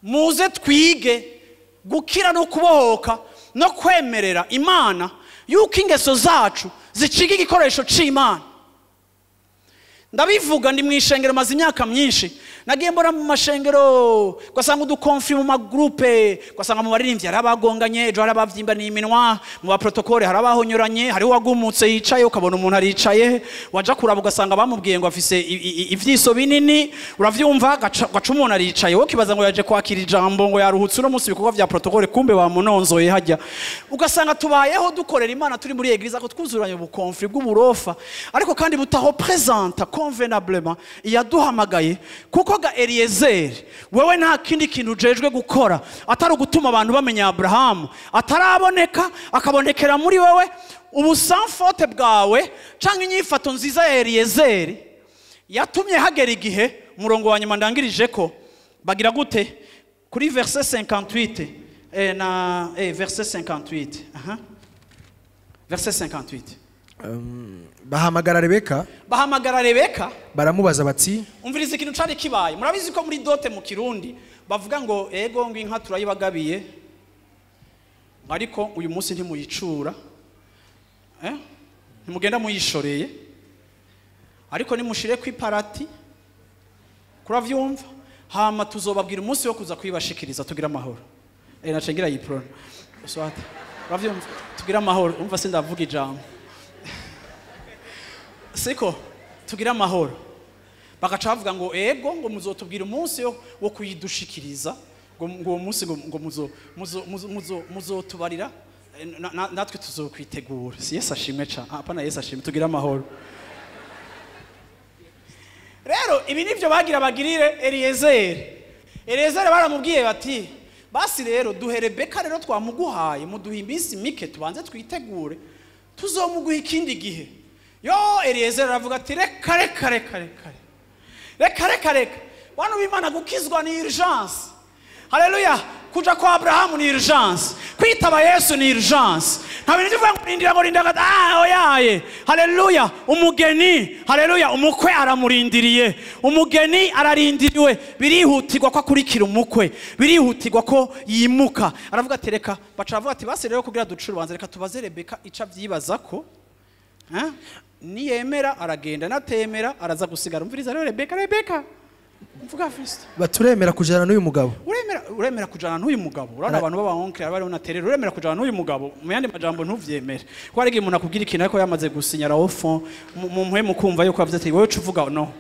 [SPEAKER 1] Muze twige gukira no kubohoka no kwemerera Imana yuko ingeso zacu ziciga igikoresho c'Imana. Ndabivuga ndi mwishengero maze imyaka myinshi, nagiye mbona mu mashengero kwasanga udukonfli mu magroupe, kwasanga mu baririmbyi harabagonganye, ejo harabavyimba n'iminwa, mu ba protocole harabahonyoranye, hari wagumutse yicaye ukabona umuntu aricaye, waja kuraba ugasanga bamubwiye ngo afise ivyiso binini, uravyumva gaca umuntu aricaye, wowe kibaza ngo yaje kwakira ijambo ngo yaruhutse uno munsi ibikorwa vya protocole, kumbe bamunonzoye hajya. Ugasanga tubayeho dukorera Imana turi muri eglise ko twuzuranye ubukonfli bw'uburofa, ariko kandi butaho présente convenablement yaduhamagaye kuko ga Eliézer wewe nta kindi kintu ujejwe gukora atari gutuma abantu bamenya Abrahamu ataraboneka akabonekera muri wewe ubu sans faute bwawe canke inyifato nziza ya Eliézer yatumye hagera igihe murongo wa nyuma ndangirije ko bagira gute kuri verset 58 verset 58 verset 58
[SPEAKER 2] bahamagara Rebeka baramubaza bati,
[SPEAKER 1] umviriza ikintu cari kibaye. Murabizi ko muri dote mu Kirundi bavuga ngo ego ngo inka turayibagabiye ariko uyu munsi ntimuyicura, ntimugenda muyishoreye, ariko nimushire ku partie, kuravyumva, hama tuzobabwira umunsi wo kuza kwibashikiriza tugira amahoro. Nacengira yiprona swata kuravyumva, tugira amahoro. Umva sindavuga ijambo siko tugira amahoro, bagaca bavuga ngo ego ngo muzotubwira umunsi wo kuyidushikiriza, ngo umunsi ngo muzotubarira natwe tuzokwitegura. Si Yesu ashimwe cyane, apana Yesu ashimwe, tugira amahoro. Rero ibi nivyo bagira bagirire Eliézer baramubwiye bati basi rero duhe Rebeka rero twamuguhaye muduha iminsi mike tubanze twitegure tuzomuguha ikindi gihe. Yo Eliézer aravuga ati reka bantu b'Imana gukizwa ni urgence. Haleluya. Kuja kwa Abrahamu ni urgence, kwitaba Yesu ni urgence. Nta bintu bivuga ngo rindira ngo rinda oyaye. Haleluya. Umugeni, haleluya, umukwe aramurindiriye. Umugeni ararindiriwe. Birihutirwa ko akurikira umukwe. Birihutirwa ko yimuka. Aravuga ati reka baca bavuga ati base rero kugira ducuru banze reka tubaze Rebeka ica vyibaza ko niyemera aragenda natemera araza gusigara. Umviriza rero Rebeka mvuga Kristo
[SPEAKER 2] baturemera kujana n'uyu mugabo.
[SPEAKER 1] Uremera kujana n'uyu mugabo. Urana abantu baba onkle abari unaterera uremera kujana n'uyu mugabo. Mu yandi majambo ntuvyemere. Ko ari igihe umuntu akubwira ikintu ariko yamaze gusinyara au fond muhe mukumva yuko avuze ati wowe uvuga no.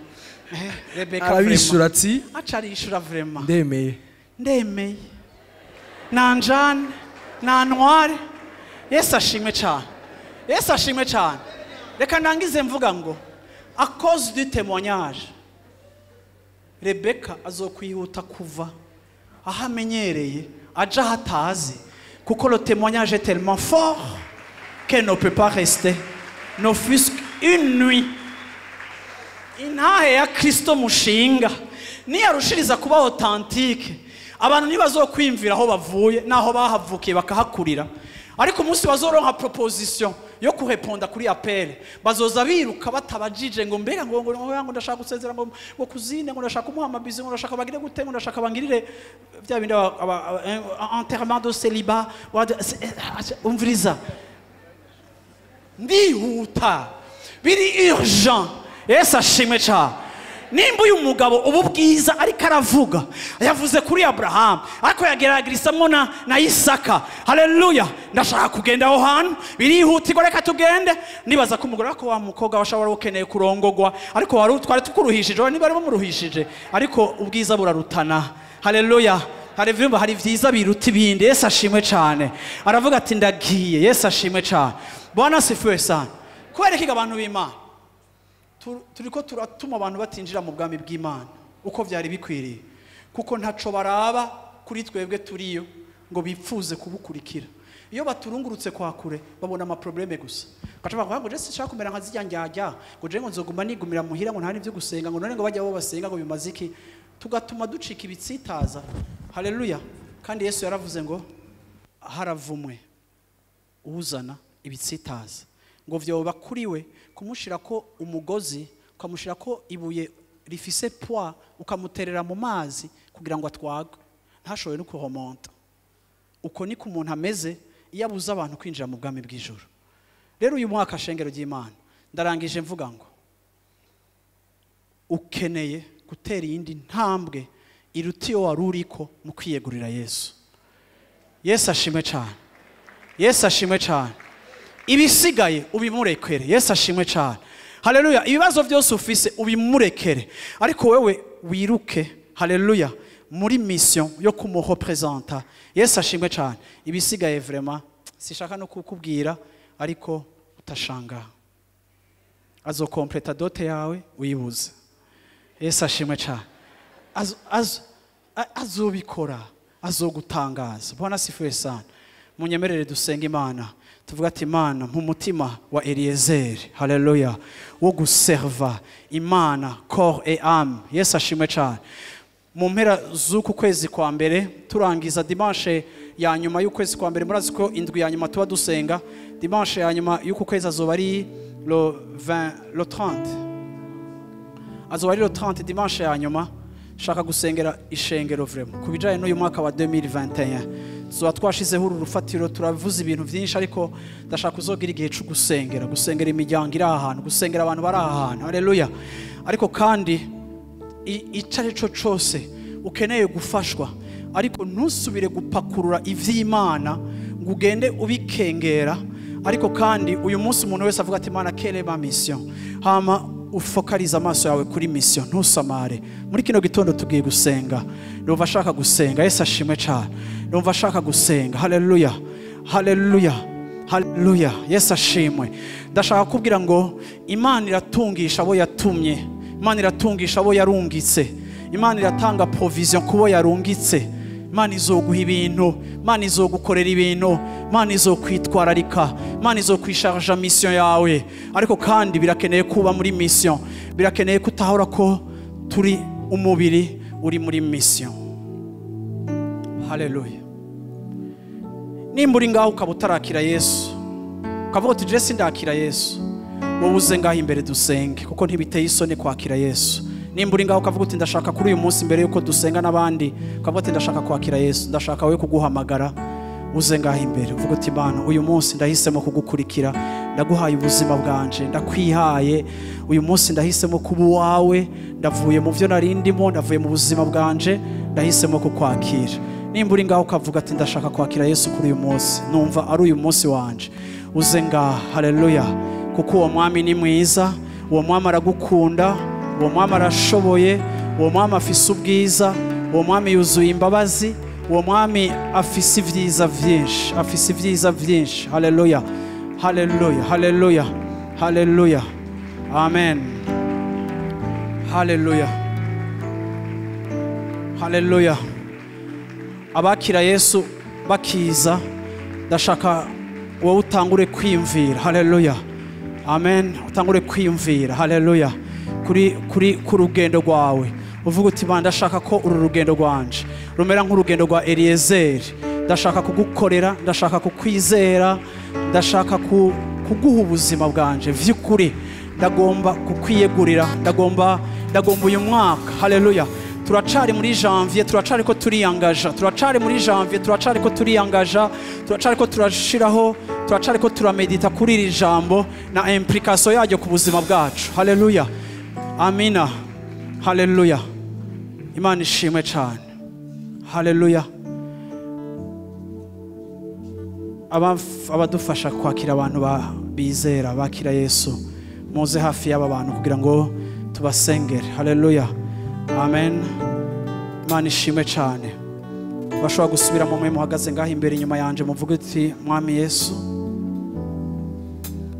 [SPEAKER 1] Rebeka
[SPEAKER 2] arabishura ati
[SPEAKER 1] acarishura vraiment.
[SPEAKER 2] Ndemeye.
[SPEAKER 1] Nanjane nantware. Yesu ashimwe cyane. Yesu ashimwe cyane. Reka ndangize mvuga ngo à cause du témoignage Rebeka azokwihuta kuva aho amenyereye aja hatazi kuko le témoignage est tellement fort qu'elle ne peut pas rester ne fût-ce qu'une nuit. Intahe ya Kristo mushinga niyarushiriza kuba authentique abantu nibazokwimvira aho bavuye naho bahavukiye bakahakurira, ariko umunsi bazoronka proposition yo kureponda kuri appel bazoza biruka batabajije ngo mbega ngo ndashaka gusezera ngo kuzine ngo ndashaka kumuha amabizi ngo ndashaka bagire gute ngo ndashaka bangirire bya bindi enterrement de célibat. Umviriza ndihuta biri urgent. Yesu ashimwe cyane. Nimba uyu mugabo ubu bwiza ariko aravuga yavuze kuri Abraham ariko yageragirisamo na Isaka. Haleluya. Ndashaka kugenda aho hantu birihutirwa reka tugende. Nibaza ko umugore wako wa mukobwa washobora ukeneye kurongogwa ariko wari twari tukuruhishije niba ari bamuruhishije ariko ubwiza burarutana. Haleluya. Haleluya. Hari vyiza biruta ibindi. Yesu ashimwe cyane. Aravuga ati ndagiye. Yesu ashimwe cyane. Bwana sifiwe sana. Kwereka abantu b'Imana turiko turatuma abantu batinjira mu bwami bw'Imana uko byari bikwiriye kuko ntaco baraba kuri twebwe turiyo ngo bipfuze kubukurikira. Iyo baturungurutse kwa kure babona ama probleme gusa. Kaca ngo je sinshaka kumera nka zijya njyajya ngo je ngo nzoguma nigumira muhira ngo nta n'ivyo gusenga ngo none ngo bajya bo basenga ngo bimaziki tugatuma ducika ibitsitaza. Haleluya. Kandi Yesu yaravuze ngo haravumwe uzana ibitsitaza ngo vyoba kuriwe kumushira ko umugozi ukamushira ko ibuye rifise poids ukamuterera mu mazi kugira ngo atwagwe ntashoboye no kuhomonta. Uko ni ku muntu ameze iyo abuza abantu kwinjira mu bwami bw'ijuru. Rero uyu mwaka shengero ry'Imana ndarangije mvuga ngo ukeneye gutera iyindi ntambwe irutiyo waruriko mu kwiyegurira Yesu. Yesu ashimwe cyane. Yesu ashimwe cyane. Ibisigaye ubimurekere. Yesu ashimwe cyane. Haleluya. Ibibazo byose ufise ubimurekere ariko wewe wiruke. Haleluya. Muri mission yo kumurepresenta. Yesu ashimwe cyane. Ibisigaye vraiment sishaka no kukubwira ariko utashanga azokompleta dote yawe uyibuze. Yesu ashimwe cyane. Azobikora azogutangaza. Bwana sifiwe sana. Munyemerere dusenga Imana tuvuga ati Imana mu mutima wa Eliézer. Haleluya. Wo guserva Imana corps et âme. Yesu ashimwe cyane. Mu mpera z'uku kwezi kwa mbere turangiza dimanche ya nyuma y'ukwezi kwa mbere murazi ko indwi ya nyuma tuba dusenga. Dimanche ya nyuma y'uku kwezi azoba ari le 20 le 30 azoba ari le 30 dimanche ya nyuma. Shaka gusengera ishengero vraiment kubijanye n'uyu mwaka wa 2021 tuzoba twashizeho urufatiro turavuza ibintu byinshi ariko ndashaka kuzogira igihe cyo gusengera imiryango iri ahantu gusengera abantu bari ahantu. Haleluya. Ariko kandi icari cyo cyose ukeneye gufashwa ariko ntusubire gupakurura ivy'Imana ngo ugende ubikengera ariko kandi uyu munsi umuntu wese avuga ati Imana quelle ma mission hama ufokaliza amaso yawe kuri mission ntusamare. Muri kino gitondo tugiye gusenga. Ndumva ashaka gusenga. Yesu ashimwe cyane. Ndumva ashaka gusenga. Haleluya. Haleluya. Haleluya. Yesu ashimwe. Ndashaka kubwira ngo Imana iratungisha abo yatumye. Imana iratungisha abo yarungitse. Imana iratanga provision kubo yarungitse. Imana izoguha ibintu. Imana izogukorera ibintu. Imana izokwitwararika. Imana izokwisharja mission yawe. Ariko kandi birakeneye kuba muri mission. Birakeneye kutahora ko turi umubiri uri muri mission. Haleluya. nimba uri ngaho ukaba utarakira Yesu ukavuga uti je sindakira Yesu, wowe uze ngaho imbere dusenge kuko ntibiteye isoni kwakira Yesu. Nimba uri ngaho ukavuga uti ndashaka kuri uyu munsi mbere yuko dusenga n'abandi ukavuga uti ndashaka kwakira Yesu, ndashaka wewe kuguhamagara, uze ngaho imbere uvuga uti Mana uyu munsi ndahisemo kugukurikira, ndaguhaye ubuzima bwanje, ndakwihaye uyu munsi ndahisemo kuba wawe, ndavuye mu byo narindimo, ndavuye mu buzima bwanje, ndahisemo kukwakira. Nimba uri ngaho ukavuga ati ndashaka kwakira Yesu kuri uyu munsi, numva ari uyu munsi wanje, uze ngaho. Haleluya, kuko uwo mwami ni mwiza, uwo mwami aragukunda, uwo mwami arashoboye, uwo mwami afise ubwiza, uwo mwami yuzuye imbabazi, uwo mwami afise ivyiza vyinshi, afise ivyiza vyinshi. Haleluya, haleluya, haleluya, haleluya, amen. Haleluya, haleluya. Abakira Yesu bakiza, ndashaka wowe utangure kwiyumvira. Haleluya, amen. Utangure kwiyumvira. Haleluya, ku rugendo rwawe uvuga uti Mana ndashaka ko uru rugendo rwanje rumera nk'urugendo rwa Eliézer, ndashaka kugukorera, ndashaka kukwizera, ndashaka kuguha ubuzima bwanje vy'ukuri, ndagomba kukwiyegurira, ndagomba uyu mwaka. Haleluya, turacari muri janvier, turacari ko turiyangaja, turacari muri janvier, turacari ko turiyangaja, turacari ko turashiraho, turacari ko turamedita kuri iri jambo na implication yaryo ku buzima bwacu. Haleluya, amina. Haleluya, Imana ishimwe cyane. Haleluya. Abadufasha kwakira abantu bizera bakira Yesu, muze hafi y'aba bantu kugira ngo tubasengere. Haleluya, amen. Imana ishimwe cyane. Bashobora gusubira mu mwe muhagaze ngaho imbere inyuma yanje muvuge uti Mwami Yesu,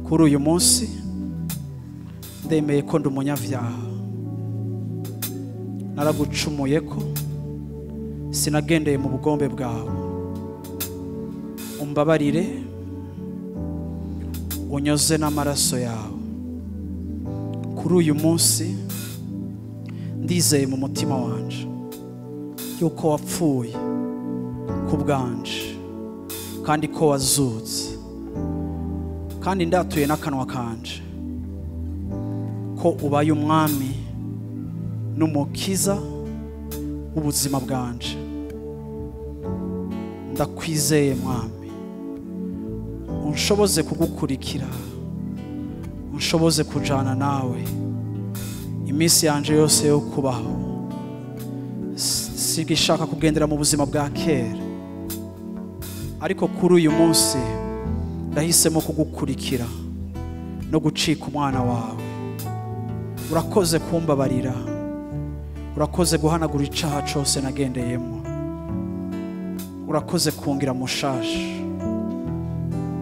[SPEAKER 1] kuri uyu munsi ndemeye ko ndi umunyavyaha, naragucumuye ko sinagendeye mu bugombe bwawe, umbabarire unyoze n'amaraso yawe. Kuri uyu munsi ndizeye mu mutima wanje yuko wapfuye ku bwanje kandi ko wazutse, kandi ndatuye n'akanwa kanje ko ubaye umwami n'umukiza w'ubuzima bwanje. Ndakwizeye Mwami, unshoboze kugukurikira, unshoboze kujana nawe iminsi yanje yose yo kubaho. Sigishaka kugendera mu buzima bwa kera, ariko kuri uyu munsi ndahisemo kugukurikira no gucika umwana wawe. Urakoze kumbabarira, urakoze guhanagura icaha cyose nagendeyemo, urakoze kungira mushasha.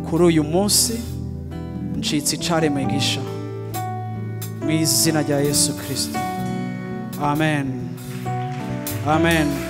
[SPEAKER 1] Kuri uyu munsi ncitse icaremwe gisha mu izina rya Yesu Kristo, amen, amen.